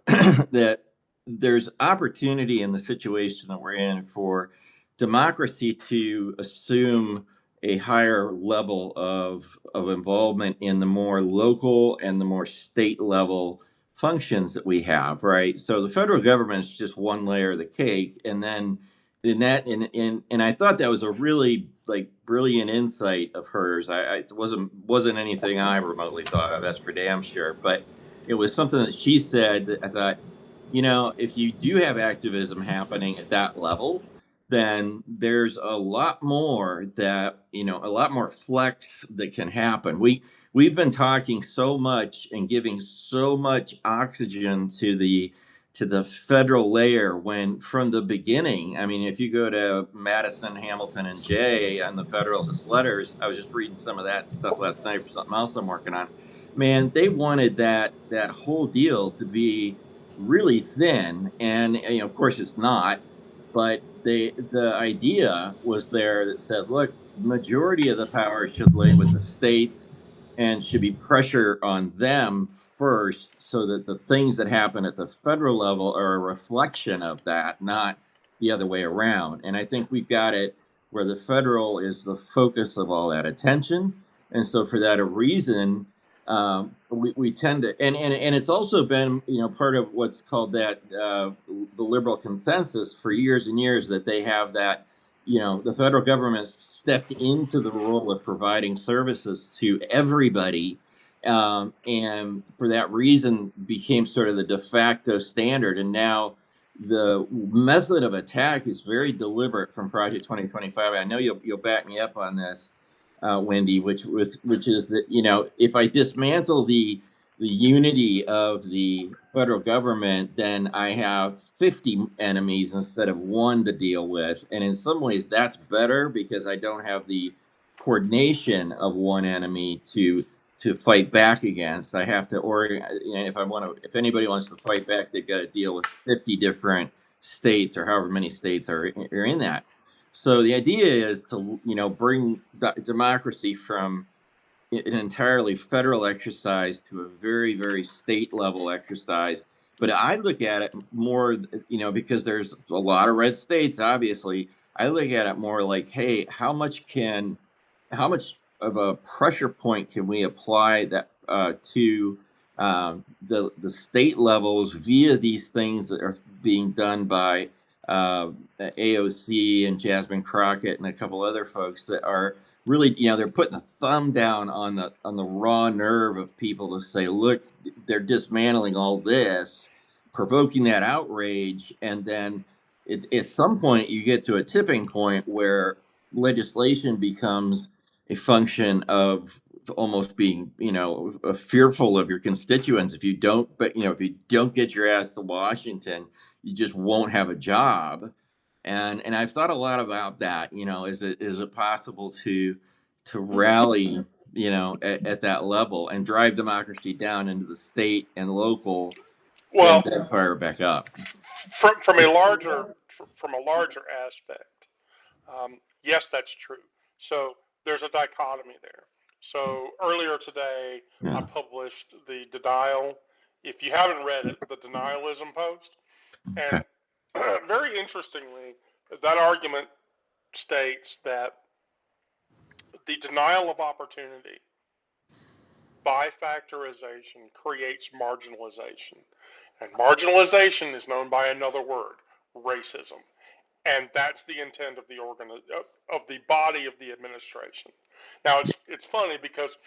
Speaker 2: that there's opportunity in the situation that we're in for democracy to assume a higher level of involvement in the more local and the more state level functions that we have, right? So the federal government is just one layer of the cake, and then and I thought that was a really like brilliant insight of hers. It wasn't anything I remotely thought of, that's for damn sure. But it was something that she said that I thought, if you do have activism happening at that level, then there's a lot more a lot more flex that can happen. We've been talking so much and giving so much oxygen to the federal layer when from the beginning, I mean, if you go to Madison, Hamilton, and Jay on the Federalist letters, I was just reading some of that stuff last night for something else I'm working on. Man, they wanted that whole deal to be really thin, and of course it's not. But the idea was there that said, look, majority of the power should lay with the states and should be pressure on them first so that the things that happen at the federal level are a reflection of that, not the other way around. And I think we've got it where the federal is the focus of all that attention. And so for that reason, we tend to, and it's also been, part of what's called that the liberal consensus for years and years, that they have that, the federal government stepped into the role of providing services to everybody, and for that reason became sort of the de facto standard. And now the method of attack is very deliberate from Project 2025. I know you'll back me up on this, Wendy, which is that, if I dismantle the unity of the federal government, then I have 50 enemies instead of one to deal with. And in some ways that's better because I don't have the coordination of one enemy to fight back against. I have to organize, if anybody wants to fight back, they've got to deal with 50 different states or however many states are in that. So the idea is to, bring democracy from an entirely federal exercise to a very, very state level exercise. But I look at it more, because there's a lot of red states, obviously. I look at it more like, hey, how much of a pressure point can we apply that to the state levels via these things that are being done by AOC and Jasmine Crockett and a couple other folks that are really, they're putting the thumb down on the raw nerve of people to say, look, they're dismantling all this, provoking that outrage, and then at some point you get to a tipping point where legislation becomes a function of almost being, fearful of your constituents. If you don't, if you don't get your ass to Washington, you just won't have a job. And I've thought a lot about that. Is it possible to rally, at that level and drive democracy down into the state and local, and
Speaker 1: Well,
Speaker 2: then fire it back up?
Speaker 1: from a larger aspect, yes, that's true. So there's a dichotomy there. So earlier today, I
Speaker 2: Yeah.
Speaker 1: published the denial. If you haven't read it, the denialism post,
Speaker 2: Okay.
Speaker 1: and very interestingly, that argument states that the denial of opportunity by factorization creates marginalization. And marginalization is known by another word, racism. And that's the intent of of the body of the administration. Now it's funny because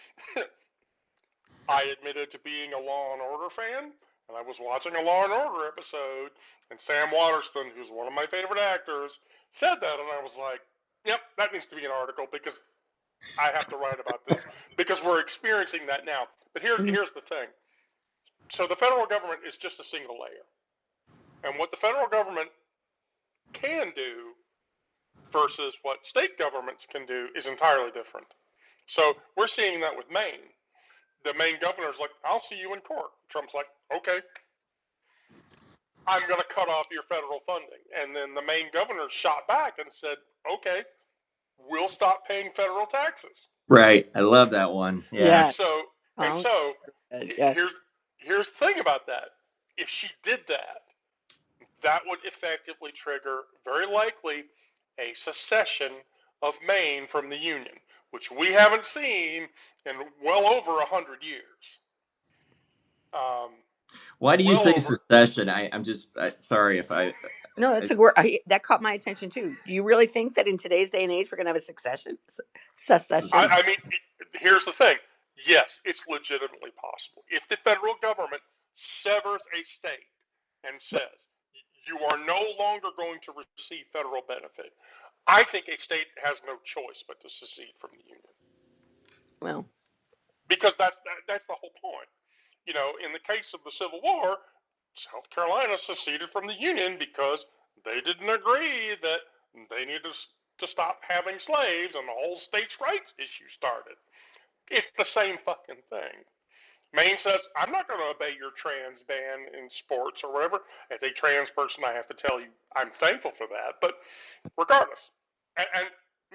Speaker 1: I admitted to being a Law and Order fan, and I was watching a Law and Order episode, and Sam Waterston, who's one of my favorite actors, said that, and I was like, "Yep, that needs to be an article because I have to write about this because we're experiencing that now." But here's the thing. So the federal government is just a single layer, and what the federal government can do versus what state governments can do is entirely different. So we're seeing that with Maine. The Maine governor's like, I'll see you in court. Trump's like, okay, I'm going to cut off your federal funding. And then the Maine governor shot back and said, okay, we'll stop paying federal taxes.
Speaker 2: Right. I love that one. Yeah.
Speaker 3: Yeah.
Speaker 1: And so
Speaker 3: Yeah.
Speaker 1: here's the thing about that. If she did that, that would effectively trigger, very likely, a secession of Maine from the Union, which we haven't seen in well over 100 years.
Speaker 2: Why do you
Speaker 1: Well
Speaker 2: say
Speaker 1: over.
Speaker 2: secession? I'm just sorry if
Speaker 3: No, that's a word that caught my attention too. Do you really think that in today's day and age we're going to have a secession?
Speaker 1: I mean, here's the thing. Yes, it's legitimately possible. If the federal government severs a state and says you are no longer going to receive federal benefit, I think a state has no choice but to secede from the union.
Speaker 3: Well,
Speaker 1: Because that's the whole point. You know, in the case of the Civil War, South Carolina seceded from the Union because they didn't agree that they needed to stop having slaves, and the whole states' rights issue started. It's the same fucking thing. Maine says, I'm not going to obey your trans ban in sports or whatever. As a trans person, I have to tell you, I'm thankful for that. But regardless, and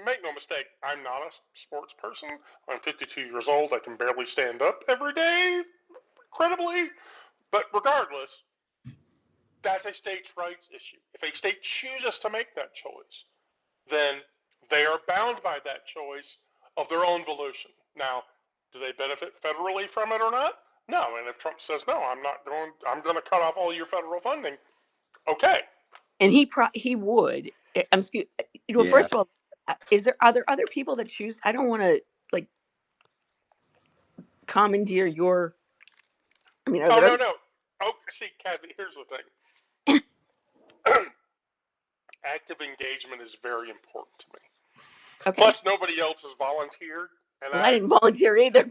Speaker 1: make no mistake, I'm not a sports person. I'm 52 years old. I can barely stand up every day, credibly. But regardless, that's a state's rights issue. If a state chooses to make that choice, then they are bound by that choice of their own volition. Now, do they benefit federally from it or not? No. And if Trump says no, I'm going to cut off all your federal funding. Okay.
Speaker 3: and he would. I'm excuse. Well,
Speaker 2: Yeah.
Speaker 3: first of all, are there other people that choose? I don't want to like commandeer your. I mean, are there?
Speaker 1: No. Oh, see, Kathy, here's the thing. Active engagement is very important to me.
Speaker 3: Okay.
Speaker 1: Plus, nobody else has volunteered. And
Speaker 3: well, I didn't volunteer either.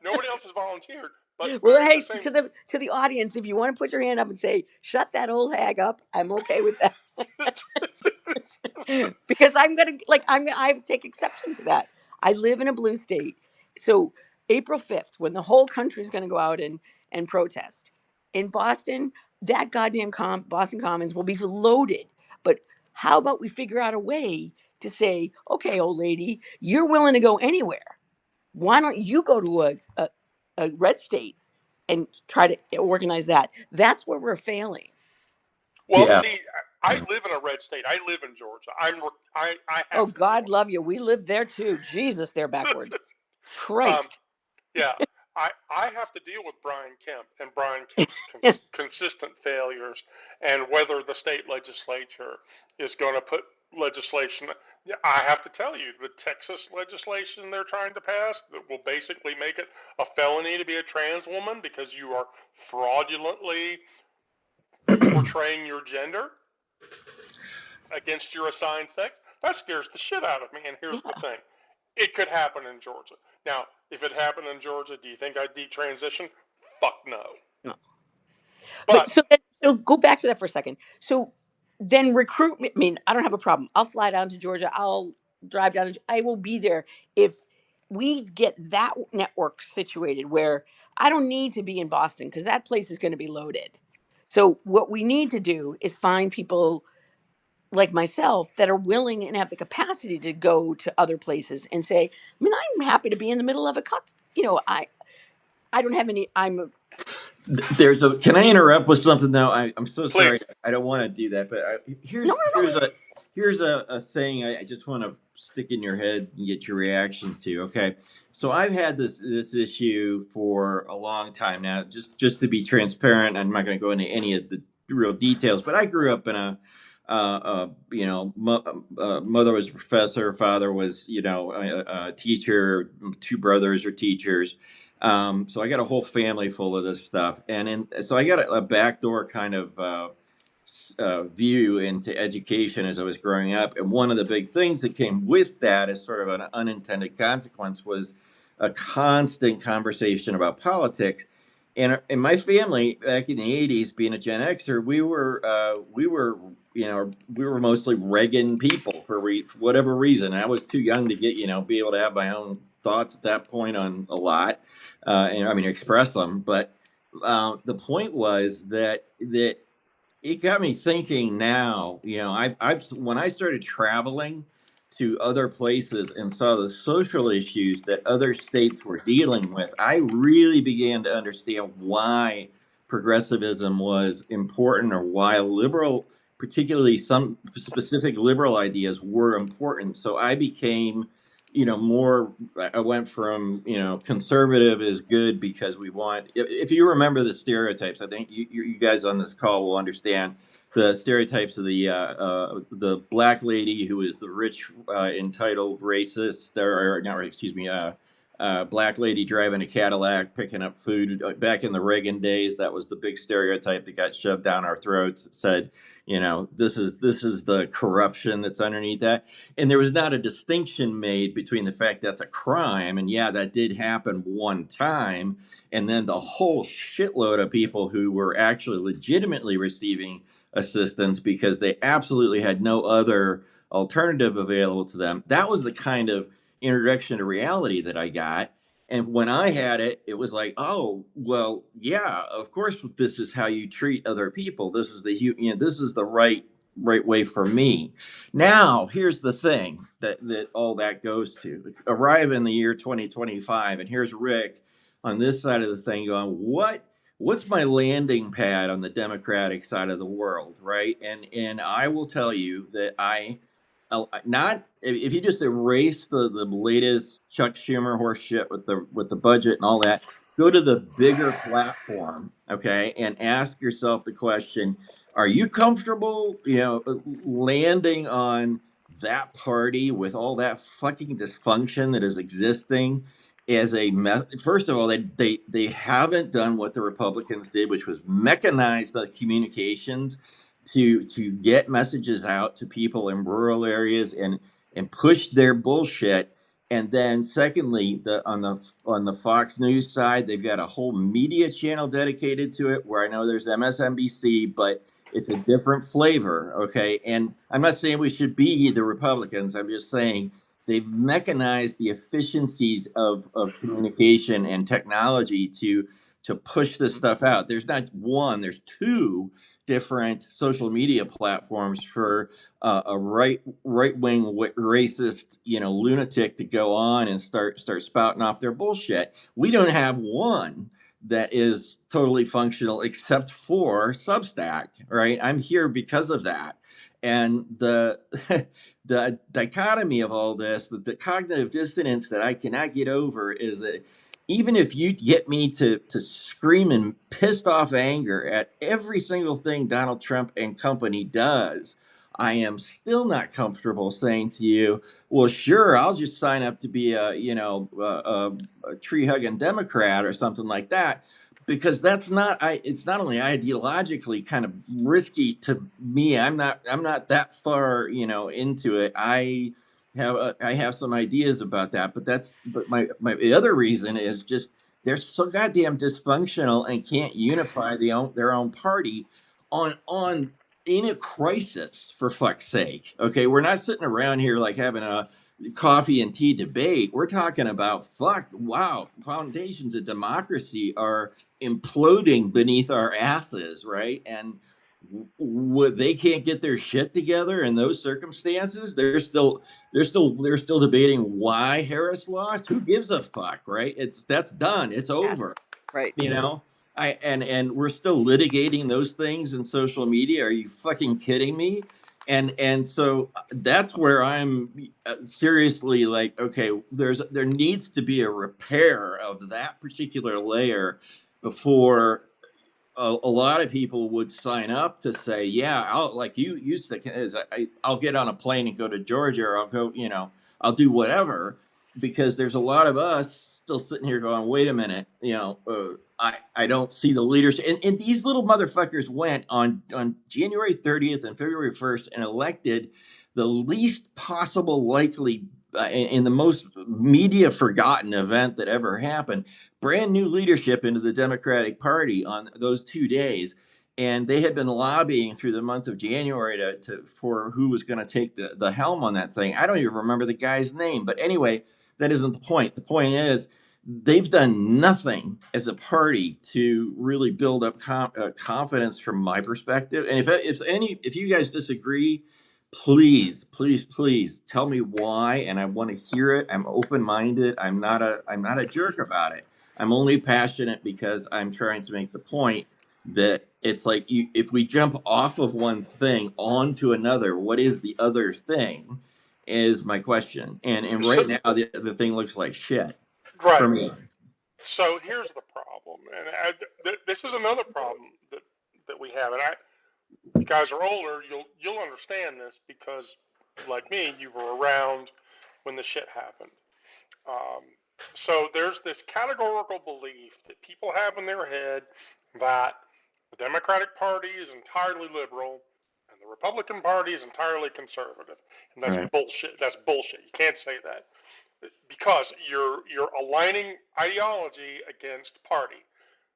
Speaker 1: Nobody else has volunteered. But
Speaker 3: well, hey, to the audience, if you want to put your hand up and say, "Shut that old hag up," I'm okay with that. Because I take exception to that. I live in a blue state, so April 5th, when the whole country is going to go out and protest in Boston, that goddamn Boston Commons will be loaded. But how about we figure out a way to say, okay, old lady, you're willing to go anywhere. Why don't you go to a red state and try to organize that? That's where we're failing.
Speaker 1: Well,
Speaker 2: Yeah.
Speaker 1: see, I live in a red state. I live in Georgia. I have
Speaker 3: Oh,
Speaker 1: to
Speaker 3: God
Speaker 1: deal
Speaker 3: love you. We live there too. Jesus, they're backwards. Christ.
Speaker 1: yeah, I have to deal with Brian Kemp and Brian Kemp's consistent failures, and whether the state legislature is going to put legislation. I have to tell you, the Texas legislation they're trying to pass that will basically make it a felony to be a trans woman because you are fraudulently portraying your gender against your assigned sex. That scares the shit out of me. And here's the thing. It could happen in Georgia. Now, if it happened in Georgia, do you think I'd detransition? Fuck no.
Speaker 3: No. But so go back to that for a second. So then recruitment, I mean, I don't have a problem. I'll fly down to Georgia. I'll drive down. I will be there if we get that network situated where I don't need to be in Boston because that place is going to be loaded. So what we need to do is find people like myself that are willing and have the capacity to go to other places and say, I mean, I'm happy to be in the middle of a cut. You know, I don't have any.
Speaker 2: Can I interrupt with something though? I'm so sorry.
Speaker 1: Please.
Speaker 2: I don't want to do that, but here's a thing I just want to stick in your head and get your reaction to. Okay, so I've had this issue for a long time now. Just to be transparent, I'm not going to go into any of the real details, but I grew up in a mother was a professor, father was a teacher, two brothers are teachers. So I got a whole family full of this stuff, so I got a backdoor kind of view into education as I was growing up. And one of the big things that came with that, as sort of an unintended consequence, was a constant conversation about politics. And in my family back in the '80s, being a Gen Xer, we were mostly Reagan people for whatever reason. I was too young to get be able to have my own thoughts at that point on a lot, and I mean express them. But the point was that it got me thinking. Now, I've when I started traveling to other places and saw the social issues that other states were dealing with, I really began to understand why progressivism was important, or why particularly some specific liberal ideas were important. So I became, I went from, conservative is good because we want, if you remember the stereotypes, I think you guys on this call will understand. the stereotypes of the black lady who is the rich, entitled racist, or not, excuse me, black lady driving a Cadillac, picking up food. Back in the Reagan days, that was the big stereotype that got shoved down our throats. It said, this is the corruption that's underneath that. And there was not a distinction made between the fact that's a crime, and yeah, that did happen one time, and then the whole shitload of people who were actually legitimately receiving assistance because they absolutely had no other alternative available to them. That was the kind of introduction to reality that I got. And when I had it, it was like, oh, well, yeah, of course, this is how you treat other people. This is this is the right way for me. Now, here's the thing that all that goes to. Arrive in the year 2025, and here's Rick on this side of the thing going, what's my landing pad on the Democratic side of the world, right? And I will tell you that not if you just erase the latest Chuck Schumer horse shit with the budget and all that, go to the bigger platform, okay, and ask yourself the question: are you comfortable, landing on that party with all that fucking dysfunction that is existing? First of all, they haven't done what the Republicans did, which was mechanize the communications to get messages out to people in rural areas and push their bullshit. And then secondly, on the Fox News side, they've got a whole media channel dedicated to it, where I know there's MSNBC, but it's a different flavor. Okay. And I'm not saying we should be the Republicans. I'm just saying they've mechanized the efficiencies of communication and technology to push this stuff out. There's not one, there's two different social media platforms for a right wing racist lunatic to go on and start spouting off their bullshit. We don't have one that is totally functional except for Substack, right? I'm here because of that. And the the dichotomy of all this, the cognitive dissonance that I cannot get over, is that even if you get me to scream in pissed off anger at every single thing Donald Trump and company does, I am still not comfortable saying to you, well, sure, I'll just sign up to be a tree hugging Democrat or something like that, because it's not only ideologically kind of risky to me. I'm not that far into it. I have some ideas about that, but my other reason is just they're so goddamn dysfunctional and can't unify their own party on in a crisis, for fuck's sake. Okay, we're not sitting around here like having a coffee and tea debate. We're talking about foundations of democracy are imploding beneath our asses, right? And they can't get their shit together in those circumstances. They're still debating why Harris lost. Who gives a fuck, right? That's done. It's over.
Speaker 3: Right.
Speaker 2: You know, and we're still litigating those things in social media. Are you fucking kidding me? And so that's where I'm seriously like, okay, there needs to be a repair of that particular layer before a lot of people would sign up to say, yeah, I'll, like you said, I'll get on a plane and go to Georgia, or I'll go, I'll do whatever, because there's a lot of us still sitting here going, wait a minute, I don't see the leadership. And these little motherfuckers went on January 30th and February 1st and elected the least possible likely in the most media forgotten event that ever happened, brand new leadership into the Democratic Party on those 2 days. And they had been lobbying through the month of January for who was going to take the helm on that thing. I don't even remember the guy's name. But anyway, that isn't the point. The point is, they've done nothing as a party to really build up confidence from my perspective. And if you guys disagree, please tell me why, and I want to hear it. I'm open-minded. I'm not a jerk about it. I'm only passionate because I'm trying to make the point that it's like, if we jump off of one thing onto another, what is the other thing, is my question. And right now the thing looks like shit
Speaker 4: Right.
Speaker 2: for me.
Speaker 4: So here's the problem, and this is another problem that we have, and
Speaker 1: you guys are older, you'll understand this because, like me, you were around when the shit happened. Um, so there's this categorical belief that people have in their head that the Democratic Party is entirely liberal and the Republican Party is entirely conservative, and that's
Speaker 2: Right.
Speaker 1: bullshit. That's bullshit. You can't say that because you're aligning ideology against party.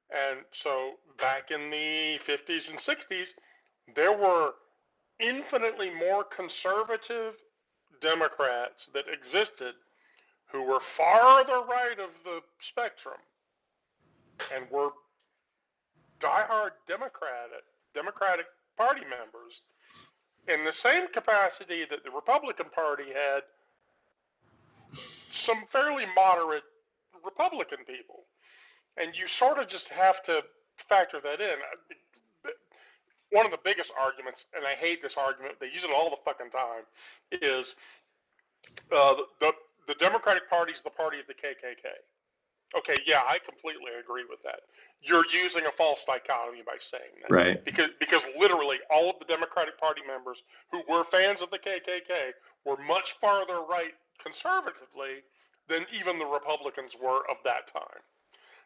Speaker 1: And so back in the 50s and 60s, there were infinitely more conservative Democrats that existed who were farther right of the spectrum and were diehard Democratic Party members in the same capacity that the Republican Party had some fairly moderate Republican people. And you sort of just have to factor that in. One of the biggest arguments, and I hate this argument, they use it all the fucking time, is the Democratic Party is the party of the KKK. Okay, yeah, I completely agree with that. You're using a false dichotomy by saying that.
Speaker 2: Right.
Speaker 1: Because literally all of the Democratic Party members who were fans of the KKK were much farther right conservatively than even the Republicans were of that time.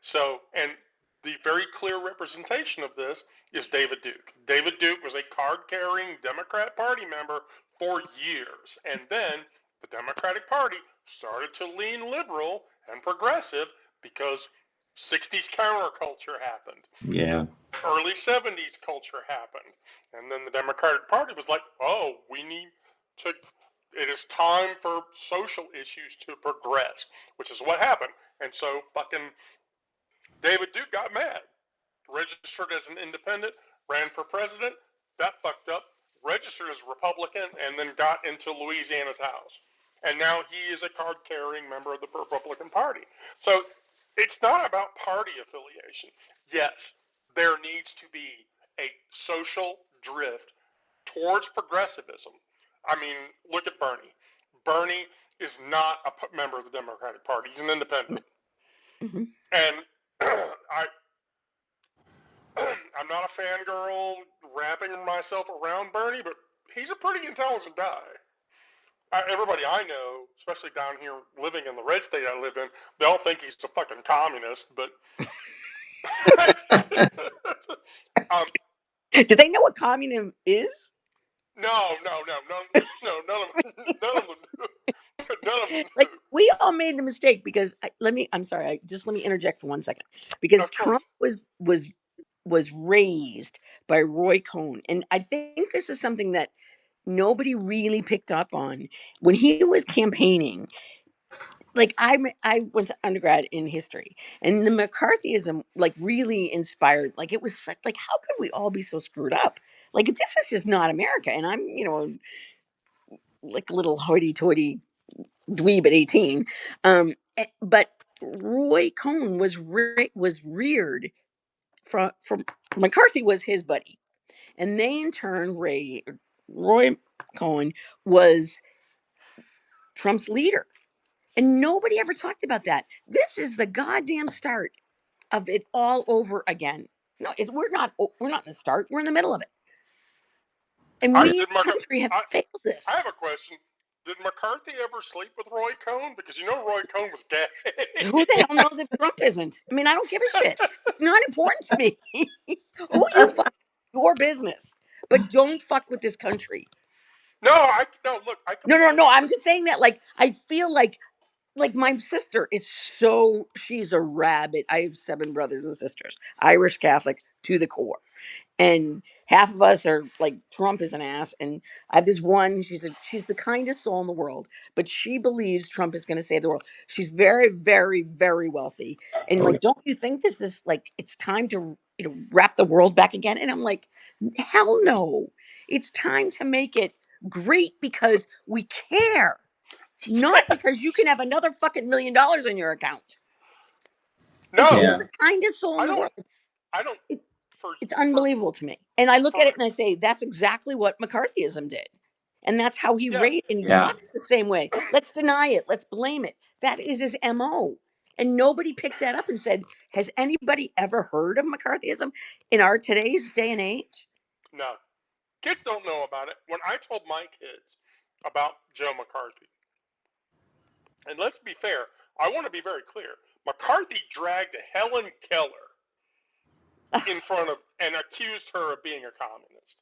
Speaker 1: So, and the very clear representation of this is David Duke. David Duke was a card-carrying Democrat Party member for years, and then the Democratic Party started to lean liberal and progressive because 60s counterculture happened.
Speaker 2: Yeah.
Speaker 1: Early 70s culture happened. And then the Democratic Party was like, oh, it is time for social issues to progress, which is what happened. And so fucking David Duke got mad, registered as an independent, ran for president, that fucked up, registered as a Republican, and then got into Louisiana's House. And now he is a card-carrying member of the Republican Party. So it's not about party affiliation. Yes, there needs to be a social drift towards progressivism. I mean, look at Bernie. Bernie is not a member of the Democratic Party. He's an independent.
Speaker 3: Mm-hmm.
Speaker 1: And I'm not a fangirl wrapping myself around Bernie, but he's a pretty intelligent guy. Everybody I know, especially down here living in the red state I live in, they all think he's a fucking communist, but
Speaker 3: Do they know what communism is?
Speaker 1: no, none of them.
Speaker 3: Like, we all made the mistake because I'm sorry, let me interject for 1 second, because Trump was raised by Roy Cohn, and I think this is something that nobody really picked up on when he was campaigning. Like, I went to undergrad in history, and the McCarthyism like really inspired. Like, it was such, like, how could we all be so screwed up? Like, this is just not America, and I'm like a little hoity-toity dweeb at 18. But Roy Cohn was reared from McCarthy was his buddy, and they in turn Roy Cohn was Trump's leader, and nobody ever talked about that. This is the goddamn start of it all over again. No, we're not in the start. We're in the middle of it, and we in the country have failed this.
Speaker 1: I have a question. Did McCarthy ever sleep with Roy Cohn? Because Roy Cohn was gay.
Speaker 3: Who the hell knows if Trump isn't? I mean, I don't give a shit. It's not important to me. Who you fuck, your business, but don't fuck with this country.
Speaker 1: No, look,
Speaker 3: No. I'm just saying that, like, I feel like my sister is she's a rabbit. I have 7 brothers and sisters, Irish Catholic to the core. And half of us are like, Trump is an ass. And I have this one, she's the kindest soul in the world, but she believes Trump is going to save the world. She's very, very, very wealthy. And like, don't you think this is like, it's time to, wrap the world back again? And I'm like, hell no. It's time to make it great because we care. Not because you can have another fucking $1 million in your account.
Speaker 1: No,
Speaker 3: he's the kindest soul in the world. It's unbelievable to me. And I look at it and I say, that's exactly what McCarthyism did. And that's how he raised, and he talks the same way. Let's deny it. Let's blame it. That is his MO. And nobody picked that up and said, has anybody ever heard of McCarthyism in our today's day and age?
Speaker 1: No. kids don't know about it. When I told my kids about Joe McCarthy, and let's be fair, I want to be very clear. McCarthy dragged Helen Keller in front of and accused her of being a communist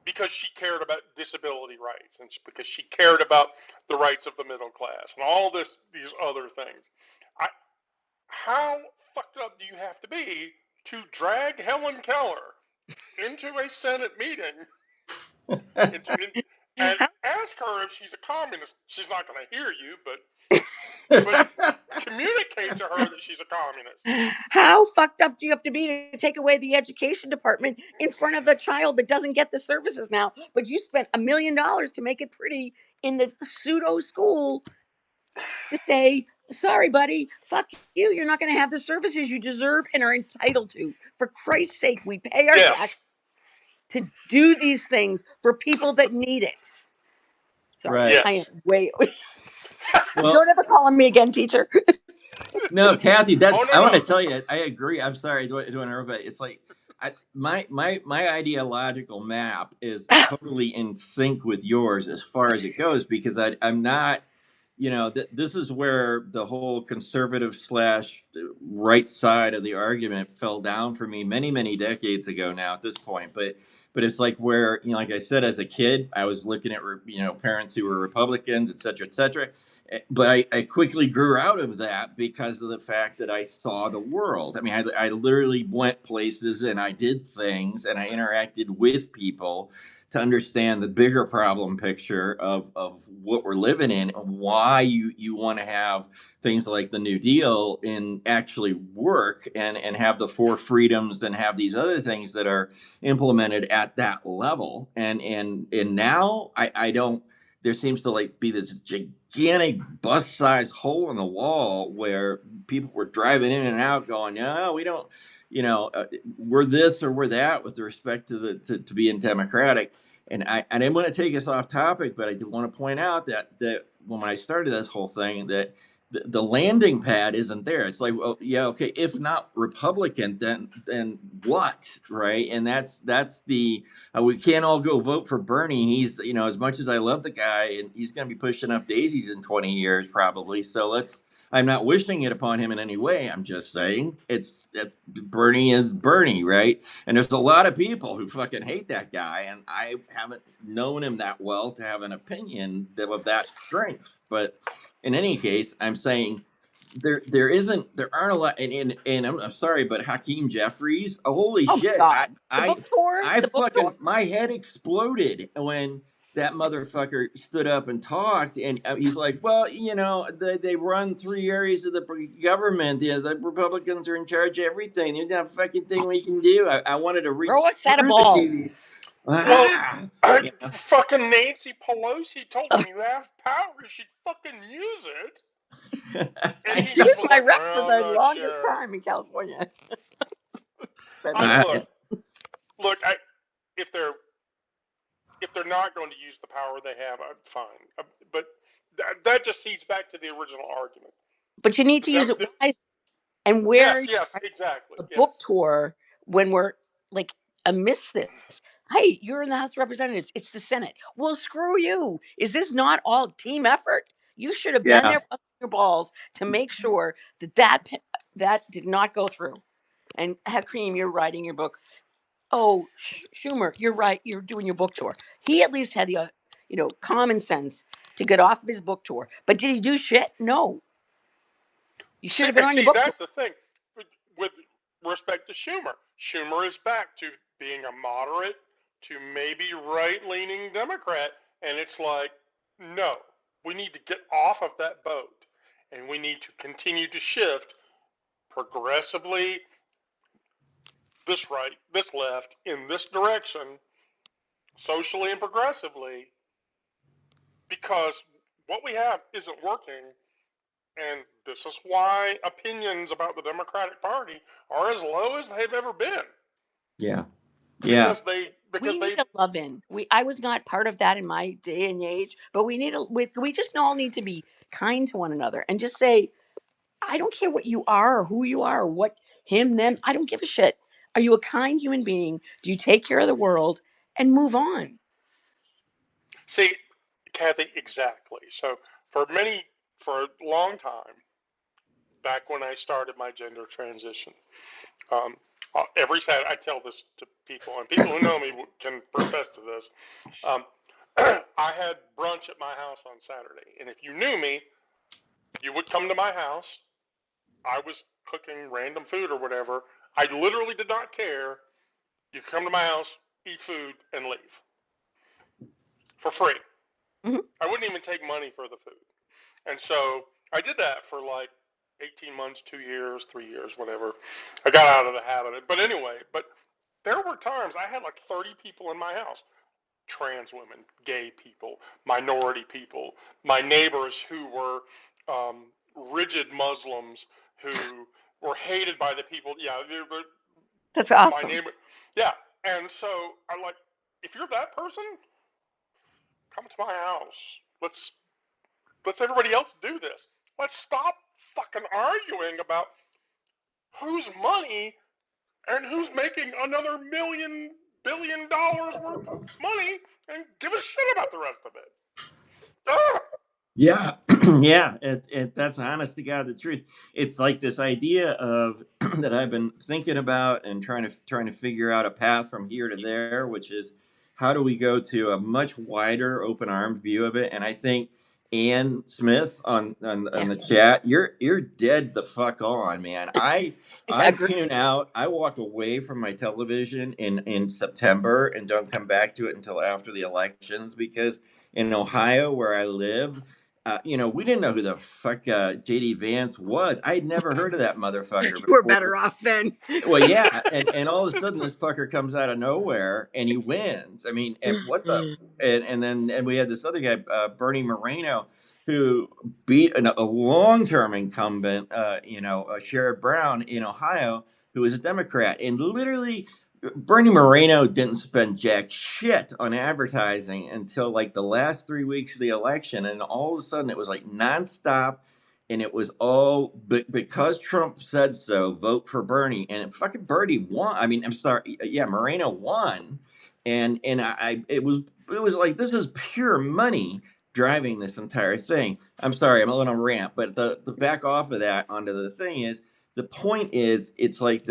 Speaker 1: because she cared about disability rights and because she cared about the rights of the middle class and all these other things. How fucked up do you have to be to drag Helen Keller into a Senate meeting and ask her if she's a communist? She's not going to hear you, but communicate to her that she's a communist.
Speaker 3: How fucked up do you have to be to take away the education department in front of the child that doesn't get the services now, but you spent $1 million to make it pretty in the pseudo school to say, sorry, buddy, fuck you. You're not going to have the services you deserve and are entitled to. For Christ's sake, we pay our tax to do these things for people that need it. Sorry,
Speaker 2: Right.
Speaker 1: Yes.
Speaker 3: I am way.
Speaker 2: Well,
Speaker 3: Don't ever call on me again, teacher.
Speaker 2: no, Kathy, that
Speaker 1: Oh, no,
Speaker 2: I want
Speaker 1: no.
Speaker 2: to tell you, I agree. I'm sorry, doing everybody. It's like my ideological map is totally in sync with yours as far as it goes, because I'm not, this is where the whole conservative / right side of the argument fell down for me many decades ago now at this point. But it's like where, like I said, as a kid, I was looking at, parents who were Republicans, et cetera, et cetera. But I quickly grew out of that because of the fact that I saw the world. I mean, I literally went places and I did things and I interacted with people to understand the bigger problem picture of what we're living in and why you want to have things like the New Deal in actually work and have the 4 freedoms and have these other things that are implemented at that level. And now I don't, there seems to be this gigantic bus-sized hole in the wall where people were driving in and out going, no, we don't, we're this or we're that with respect to to being democratic. And I didn't want to take us off topic, but I did want to point out that when I started this whole thing, that the landing pad isn't there. It's like, well, yeah, okay, if not Republican, then what, right? And that's the we can't all go vote for Bernie. He's, as much as I love the guy, and he's going to be pushing up daisies in 20 years probably. So I'm not wishing it upon him in any way. I'm just saying it's Bernie is Bernie, right? And there's a lot of people who fucking hate that guy, and I haven't known him that well to have an opinion of that strength. But in any case, I'm saying there aren't a lot, and I'm sorry, but Hakeem Jeffries, holy shit,
Speaker 3: God. The book tour,
Speaker 2: I
Speaker 3: the book
Speaker 2: fucking
Speaker 3: tour.
Speaker 2: my head exploded when that motherfucker stood up and talked, and he's like, well, they run 3 areas of the government. The Republicans are in charge of everything. There's not a fucking thing we can do. I wanted to reach
Speaker 3: Throw a set of
Speaker 2: through the
Speaker 3: balls.
Speaker 2: TV.
Speaker 1: Well, fucking Nancy Pelosi told him you have power, you should fucking use it. And
Speaker 3: He was my rep for the longest time in California.
Speaker 1: Look, if they're not going to use the power they have, I'm fine. But that just feeds back to the original argument.
Speaker 3: But you need to use it wisely. And where
Speaker 1: yes, exactly.
Speaker 3: A book tour when we're like amidst this. Hey, you're in the House of Representatives. It's the Senate. Well, screw you. Is this not all team effort? You should have been there busting your balls to make sure that did not go through. And Hakeem, you're writing your book. Oh, Schumer, you're right. You're doing your book tour. He at least had the common sense to get off of his book tour. But did he do shit? No. You should have been on your book tour.
Speaker 1: That's the thing. With respect to Schumer, Schumer is back to being a moderate to maybe right-leaning Democrat, and it's like, no, we need to get off of that boat, and we need to continue to shift progressively, this right, this left, in this direction, socially and progressively, because what we have isn't working. And this is why opinions about the Democratic Party are as low as they've ever been.
Speaker 2: Yeah.
Speaker 3: Because we need to love in. I was not part of that in my day and age, but we just all need to be kind to one another and just say, I don't care what you are or who you are, or what him, them. I don't give a shit. Are you a kind human being? Do you take care of the world? and move on.
Speaker 1: See, Kathy, exactly. So for a long time, back when I started my gender transition, um, every Saturday I tell this to people, and people who know me can profess to this. Um, I had brunch at my house on Saturday, and if you knew me, you would come to my house. I was cooking random food or whatever. I literally did not care. You come to my house, eat food, and leave for free.
Speaker 3: Mhm.
Speaker 1: I wouldn't even take money for the food. And so I did that for like 18 months, 2 years, 3 years, whatever. I got out of the habit. But anyway, there were times I had like 30 people in my house. Trans women, gay people, minority people, my neighbors who were rigid Muslims who were hated by the people. Yeah,
Speaker 3: That's
Speaker 1: my
Speaker 3: awesome.
Speaker 1: neighbor. Yeah, and so I'm like, if you're that person, come to my house. Let's everybody else do this. Let's stop fucking arguing about whose money and who's making another $1 billion worth of money and give a shit about the rest of it. Ah!
Speaker 2: Yeah, yeah, that's honest to God the truth. It's like this idea of that I've been thinking about and trying to figure out a path from here to there, which is how do we go to a much wider, open armed view of it? And I think Ann Smith on
Speaker 3: Yeah,
Speaker 2: the chat, you're dead the fuck on, man.
Speaker 3: I
Speaker 2: I
Speaker 3: agree.
Speaker 2: tune out. I walk away from my television in September and don't come back to it until after the elections because in Ohio where I live. We didn't know who the fuck JD Vance was. I'd never heard of that motherfucker
Speaker 3: You were
Speaker 2: before.
Speaker 3: better off then.
Speaker 2: Well, yeah, and all of a sudden this fucker comes out of nowhere and he wins. I mean, and what the and we had this other guy, Bernie Moreno, who beat a long-term incumbent, Sherrod Brown in Ohio, who was a Democrat, and literally Bernie Moreno didn't spend jack shit on advertising until like the last 3 weeks of the election, and all of a sudden it was like nonstop, and it was all because Trump said so. Vote for Bernie, and fucking Bernie won. I mean, I'm sorry, yeah, Moreno won, and it was like this is pure money driving this entire thing. I'm sorry, I'm a little rant, but the back off of that onto the thing is the point is it's like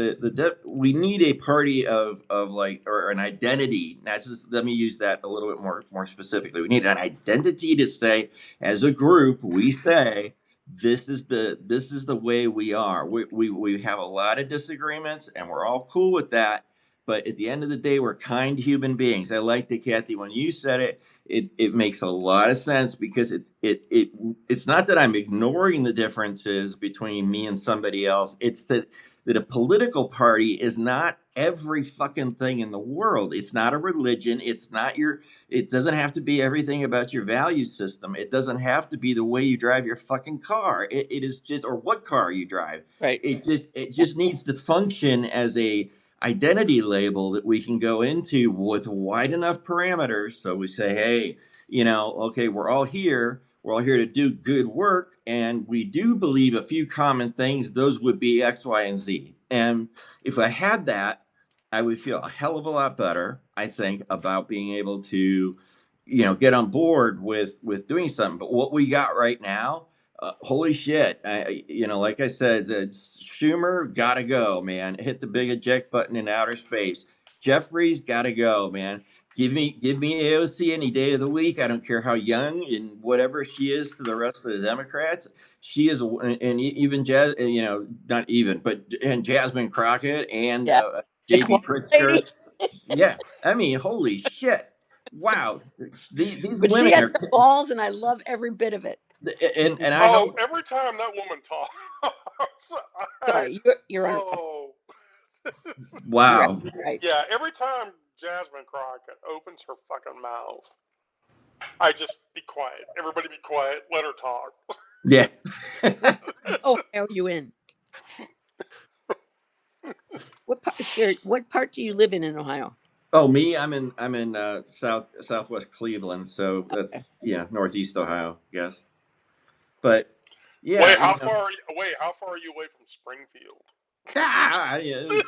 Speaker 2: we need a party of like or an identity. That's just, let me use that a little bit more specifically. We need an identity to say as a group we say this is the way we are. We have a lot of disagreements and we're all cool with that. But at the end of the day, we're kind human beings. I liked it, Kathy, when you said it. It makes a lot of sense because it's not that I'm ignoring the differences between me and somebody else. It's that a political party is not every fucking thing in the world. It's not a religion. It doesn't have to be everything about your value system. It doesn't have to be the way you drive your fucking car. It is just, or what car you drive.
Speaker 3: Right.
Speaker 2: It just needs to function as a identity label that we can go into with wide enough parameters. So we say, hey, okay, we're all here. We're all here to do good work, and we do believe a few common things. Those would be X, Y, and Z. And if I had that, I would feel a hell of a lot better, I think, about being able to, get on board with doing something. But what we got right now, holy shit! Like I said, the Schumer gotta go, man. Hit the big eject button in outer space. Jeffries gotta go, man. Give me AOC any day of the week. I don't care how young and whatever she is to the rest of the Democrats. She is, and even Jazz, not even, but and Jasmine Crockett and
Speaker 3: Yeah. The
Speaker 2: JB
Speaker 3: clone lady.
Speaker 2: Pritzker. Yeah, I mean, holy shit! Wow, these
Speaker 3: But she
Speaker 2: women
Speaker 3: has
Speaker 2: are,
Speaker 3: the balls, and I love every bit of it.
Speaker 2: and I
Speaker 1: Oh,
Speaker 2: hope.
Speaker 1: every time that woman talks, I,
Speaker 3: Sorry, you're on.
Speaker 1: oh,
Speaker 3: You're
Speaker 2: Wow.
Speaker 3: absolutely right.
Speaker 1: yeah, every time Jasmine Crockett opens her fucking mouth, I just be quiet. Everybody be quiet. Let her talk.
Speaker 2: Yeah.
Speaker 3: What Ohio are you in? What part? Sherry, what part do you live in Ohio?
Speaker 2: Oh, me? I'm in southwest Cleveland, so
Speaker 3: Okay.
Speaker 2: that's northeast Ohio, I guess. But yeah,
Speaker 1: Wait, how far? Wait, how far are you away from Springfield?
Speaker 2: Yeah,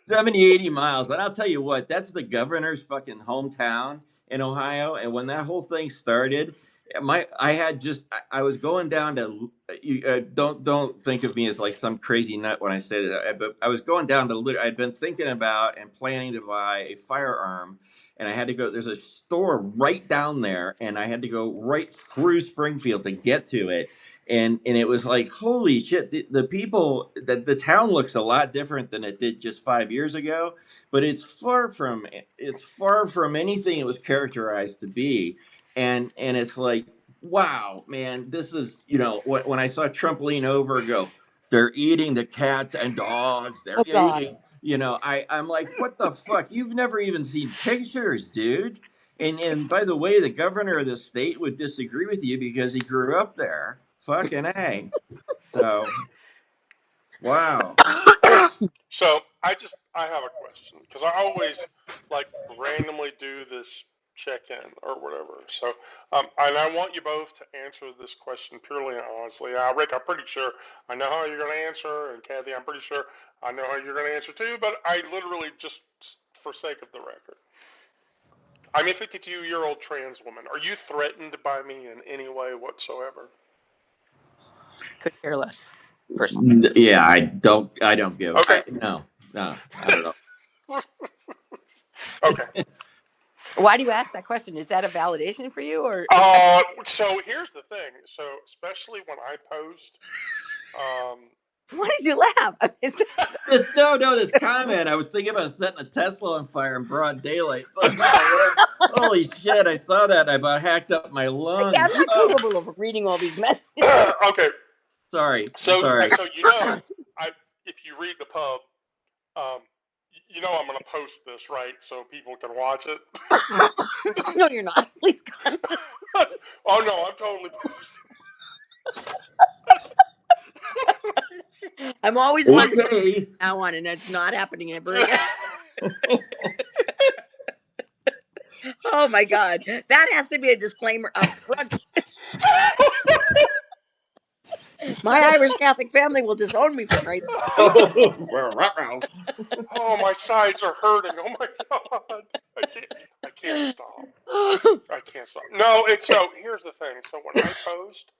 Speaker 2: 70, 80 miles. But I'll tell you what, that's the governor's fucking hometown in Ohio. And when that whole thing started, I was going down to, don't think of me as like some crazy nut when I say that, but I was going down to, I'd been thinking about and planning to buy a firearm. And I had to go, there's a store right down there, and I had to go right through Springfield to get to it. And it was like, holy shit, the people, that the town looks a lot different than it did just 5 years ago, but it's far from anything it was characterized to be. And it's like, wow, man, this is, when I saw Trump lean over and go, they're eating the cats and dogs, they're
Speaker 3: Oh God.
Speaker 2: eating, I'm like, what the fuck? You've never even seen pictures, dude. And by the way, the governor of the state would disagree with you because he grew up there. Fucking A. So, wow.
Speaker 1: So I have a question, because I always like randomly do this check-in or whatever. So and I want you both to answer this question purely and honestly. Rick, I'm pretty sure I know how you're going to answer, and Kathy, I'm pretty sure I know how you're going to answer too. But I literally, just for sake of the record, I'm a 52-year-old trans woman. Are you threatened by me in any way whatsoever?
Speaker 3: Could care less. Personally.
Speaker 2: Yeah, I don't give.
Speaker 1: Okay.
Speaker 2: No, not at all.
Speaker 1: Okay.
Speaker 3: Why do you ask that question? Is that a validation for you, or?
Speaker 1: So here's the thing. So especially when I post,
Speaker 3: Why did you laugh?
Speaker 2: This comment. I was thinking about setting a Tesla on fire in broad daylight. So, holy shit! I saw that. I about hacked up my lungs.
Speaker 3: I'm not capable of reading all these messages.
Speaker 1: Okay.
Speaker 2: Sorry.
Speaker 1: So
Speaker 2: Sorry.
Speaker 1: If you read the pub, I'm going to post this, right, so people can watch it.
Speaker 3: No, you're not. Please God.
Speaker 1: Oh no, I'm totally posting.
Speaker 3: I'm always wondering now on, and it's not happening ever again. Oh my God, that has to be a disclaimer up front. My Irish Catholic family will disown me for crazy.
Speaker 1: Oh, my sides are hurting. Oh my God, I can't stop. I can't stop. No, so here's the thing. So when I post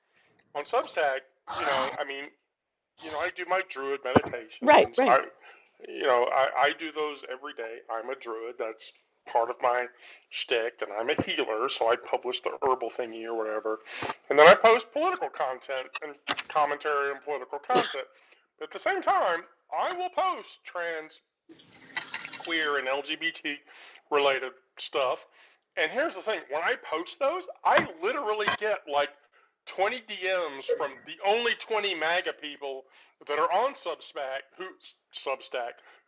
Speaker 1: on Substack, I do my Druid meditations.
Speaker 3: Right.
Speaker 1: I do those every day. I'm a Druid. That's part of my shtick, and I'm a healer, so I publish the herbal thingy or whatever. And then I post political content and commentary on political content. But at the same time, I will post trans, queer, and LGBT related stuff. And here's the thing, when I post those, I literally get like 20 DMs from the only 20 MAGA people that are on Substack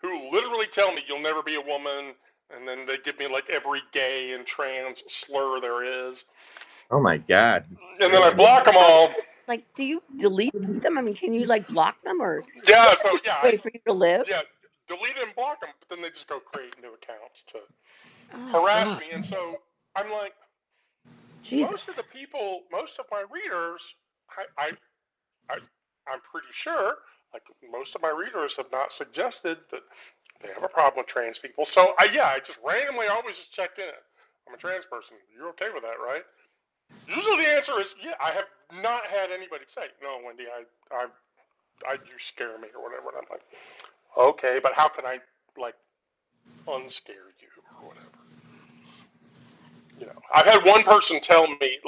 Speaker 1: who literally tell me you'll never be a woman, and then they give me like every gay and trans slur there is.
Speaker 2: Oh my God.
Speaker 1: And then I block them all.
Speaker 3: Like, do you delete them? I mean, can you like block them, or
Speaker 1: Yeah,
Speaker 3: this is a way for you to live?
Speaker 1: Yeah, delete and block them, but then they just go create new accounts to harass me. And so I'm like,
Speaker 3: Jesus.
Speaker 1: most of my readers, I'm pretty sure, like most of my readers have not suggested that they have a problem with trans people. So I just randomly always just check in. I'm a trans person. You're okay with that, right? Usually the answer is yeah. I have not had anybody say, no, Wendy, you scare me or whatever. And I'm like, okay, but how can I like unscare you or whatever? I've had one person tell me,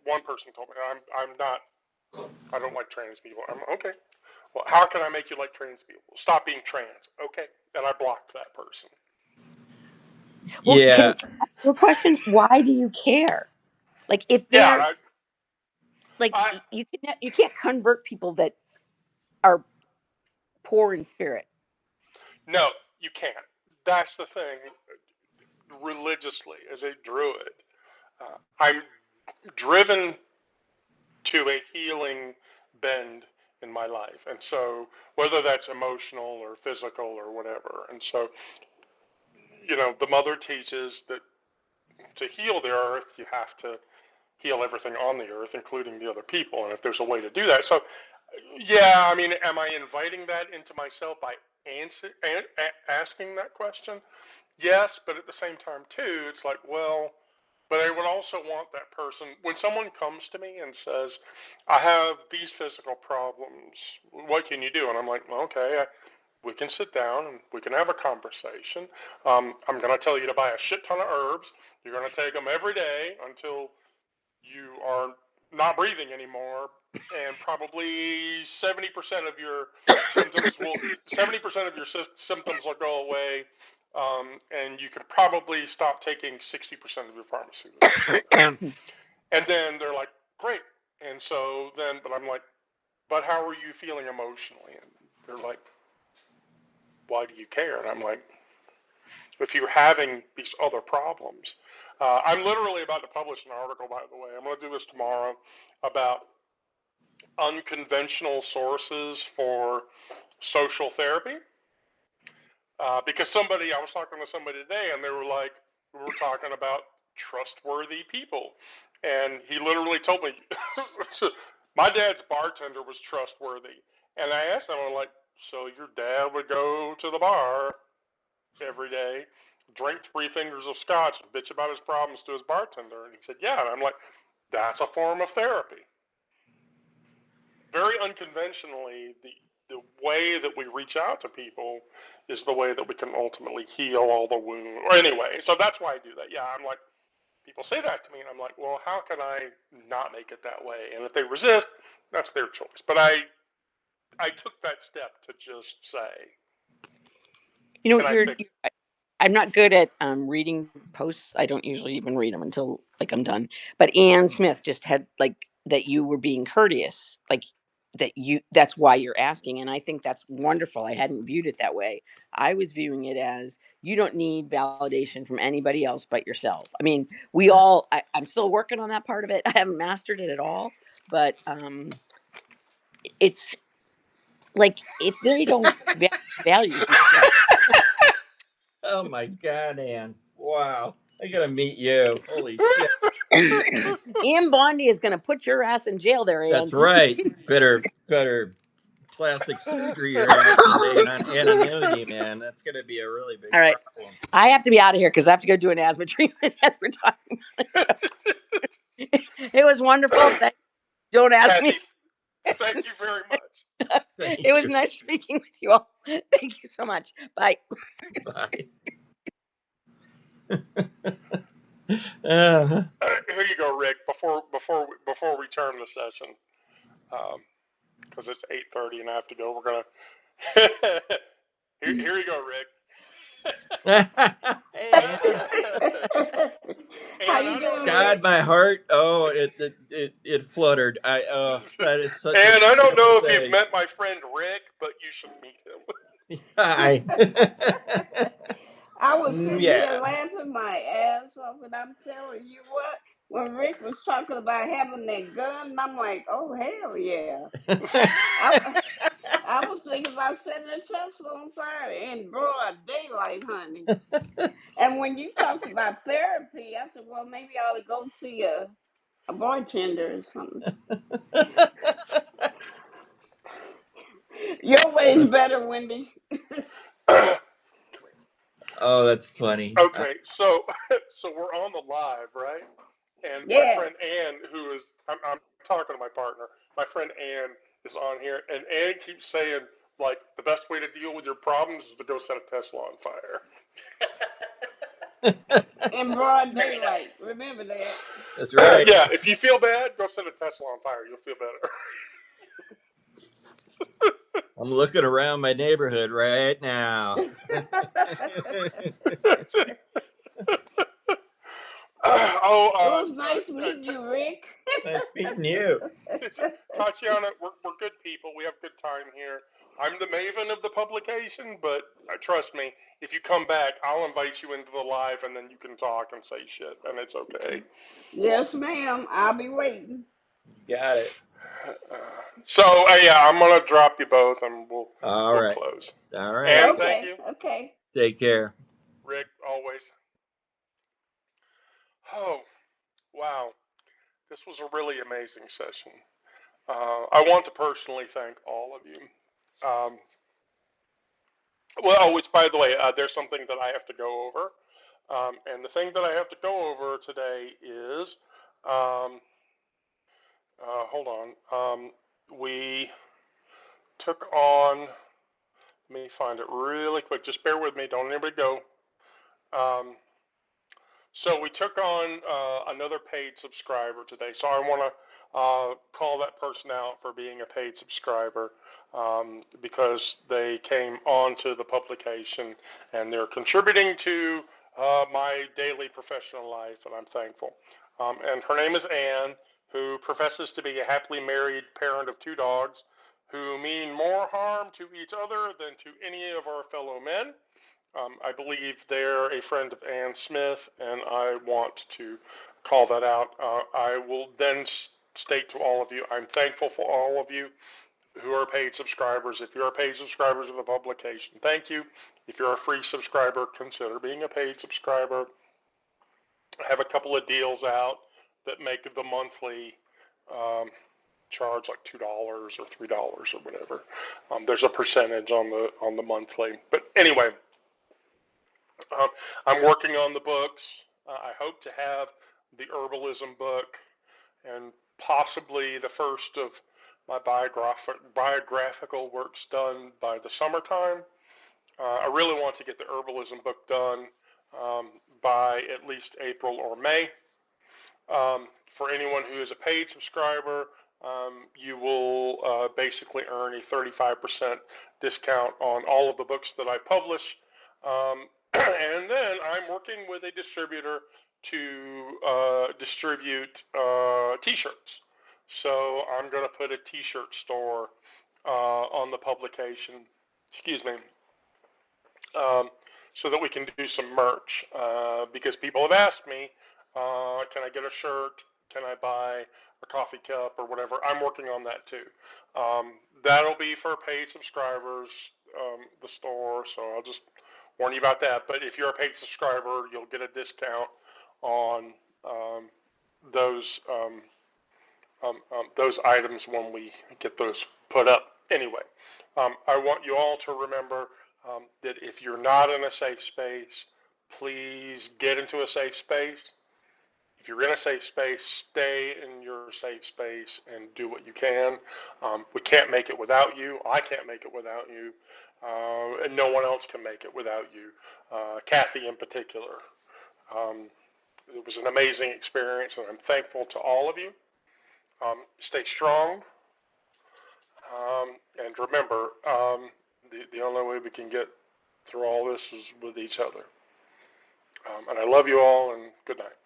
Speaker 1: one person told me I don't like trans people. I'm okay. Well, how can I make you like trans people? Stop being trans. Okay. And I blocked that person.
Speaker 3: Well, yeah. Your question, why do you care? Like if they're you can't convert people that are poor in spirit.
Speaker 1: No, you can't. That's the thing. Religiously, as a Druid, I'm driven to a healing bend in my life. And so whether that's emotional or physical or whatever. And so, the mother teaches that to heal the earth, you have to heal everything on the earth, including the other people. And if there's a way to do that. So, Yeah, I mean, am I inviting that into myself by asking that question? Yes, but at the same time, too, it's like, well, but I would also want that person, when someone comes to me and says, I have these physical problems, what can you do? And I'm like, well, okay, we can sit down and we can have a conversation. I'm going to tell you to buy a shit ton of herbs. You're going to take them every day until you are not breathing anymore, and probably 70% of your symptoms will 70% of your symptoms will go away, and you can probably stop taking 60% of your pharmaceuticals. And then they're like, great. And so then, but I'm like, but how are you feeling emotionally? And they're like, why do you care? And I'm like, if you're having these other problems. I'm literally about to publish an article, by the way. I'm going to do this tomorrow about unconventional sources for social therapy. Because I was talking to somebody today, and they were like, we were talking about trustworthy people. And he literally told me, my dad's bartender was trustworthy. And I asked him, I'm like, so your dad would go to the bar every day, drink 3 fingers of scotch, and bitch about his problems to his bartender? And he said, yeah. And I'm like, that's a form of therapy. Very unconventionally, the way that we reach out to people is the way that we can ultimately heal all the wounds. Or anyway, so that's why I do that. Yeah, I'm like, people say that to me, and I'm like, well, how can I not make it that way? And if they resist, that's their choice. But I took that step to just say,
Speaker 3: You know,
Speaker 1: and I think,
Speaker 3: I'm not good at reading posts. I don't usually even read them until like I'm done. But Ann Smith just had like that you were being courteous, like that's why you're asking. And I think that's wonderful. I hadn't viewed it that way. I was viewing it as you don't need validation from anybody else but yourself. I mean, I'm still working on that part of it. I haven't mastered it at all, but it's like if they don't value you.
Speaker 2: Oh my God, Ann! Wow, I gotta meet you. Holy shit!
Speaker 3: Ann Bondi is going to put your ass in jail there, Ann.
Speaker 2: That's right. Better plastic surgery your ass and anonymity, man. That's gonna be a really big
Speaker 3: All right.
Speaker 2: problem.
Speaker 3: I have to be out of here because I have to go do an asthma treatment as we're talking about it. It was wonderful. Don't ask
Speaker 1: Kathy,
Speaker 3: me.
Speaker 1: thank you very much.
Speaker 3: It was nice speaking with you all. Thank you so much. Bye.
Speaker 2: Bye.
Speaker 1: Here you go, Rick. Before we turn the session, because it's 8:30 and I have to go. We're gonna. Here you go, Rick.
Speaker 4: How you doing,
Speaker 2: God,
Speaker 4: Rick?
Speaker 2: my heart! Oh, it fluttered. That is such
Speaker 1: And
Speaker 2: a
Speaker 1: I don't
Speaker 2: beautiful
Speaker 1: know if you've
Speaker 2: thing.
Speaker 1: met my friend Rick, but you should meet him.
Speaker 2: Hi.
Speaker 4: I was sitting here
Speaker 2: Yeah.
Speaker 4: laughing my ass off, and I'm telling you what, when Rick was talking about having that gun, I'm like, oh, hell yeah. I was thinking about setting a Tesla on fire in broad daylight, honey. And when you talked about therapy, I said, well, maybe I ought to go see a bartender or something. Your way's better, Wendy.
Speaker 2: Oh, that's funny.
Speaker 1: Okay, so we're on the live, right? And my
Speaker 4: Yeah.
Speaker 1: friend Ann, I'm talking to my partner. My friend Ann is on here, and Ann keeps saying like the best way to deal with your problems is to go set a Tesla on fire.
Speaker 4: In broad
Speaker 3: Very
Speaker 4: daylight.
Speaker 3: nice.
Speaker 4: Remember that.
Speaker 2: That's right.
Speaker 1: Yeah, if you feel bad, go set a Tesla on fire. You'll feel better.
Speaker 2: I'm looking around my neighborhood right now.
Speaker 4: It was nice meeting you, Rick.
Speaker 2: Nice meeting you.
Speaker 1: Tatiana, we're good people. We have a good time here. I'm the maven of the publication, but trust me, if you come back, I'll invite you into the live, and then you can talk and say shit, and it's okay.
Speaker 4: Yes, ma'am. I'll be waiting.
Speaker 2: Got it.
Speaker 1: So yeah, I'm gonna drop you both, and we'll
Speaker 2: Right.
Speaker 1: close.
Speaker 2: All right.
Speaker 1: And
Speaker 4: Okay.
Speaker 1: thank you,
Speaker 4: Okay.
Speaker 2: Take care.
Speaker 1: Rick. Always. Oh, wow, this was a really amazing session. I want to personally thank all of you. Which, by the way, there's something that I have to go over. And the thing that I have to go over today is, hold on, we took on, let me find it really quick. Just bear with me. Don't anybody go. Um, so we took on another paid subscriber today. So I want to call that person out for being a paid subscriber because they came onto the publication and they're contributing to my daily professional life, and I'm thankful. And her name is Anne, who professes to be a happily married parent of 2 dogs who mean more harm to each other than to any of our fellow men. I believe they're a friend of Ann Smith, and I want to call that out. I will then state to all of you, I'm thankful for all of you who are paid subscribers. If you're a paid subscriber to the publication, thank you. If you're a free subscriber, consider being a paid subscriber. I have a couple of deals out that make the monthly charge like $2 or $3 or whatever. There's a percentage on the monthly, but anyway. I'm working on the books. I hope to have the herbalism book and possibly the first of my biographical works done by the summertime. I really want to get the herbalism book done by at least April or May. For anyone who is a paid subscriber, you will basically earn a 35% discount on all of the books that I publish. And then I'm working with a distributor to distribute t-shirts. So I'm going to put a t-shirt store on the publication, excuse me, so that we can do some merch. Because people have asked me, can I get a shirt? Can I buy a coffee cup or whatever? I'm working on that too. That'll be for paid subscribers, the store. So I'll just warn you about that. But if you're a paid subscriber, you'll get a discount on those items when we get those put up. Anyway, I want you all to remember that if you're not in a safe space, please get into a safe space. If you're in a safe space, stay in your safe space and do what you can. We can't make it without you. I can't make it without you. And no one else can make it without you. Kathy in particular. It was an amazing experience, and I'm thankful to all of you. Stay strong. And remember, the only way we can get through all this is with each other. And I love you all, and good night.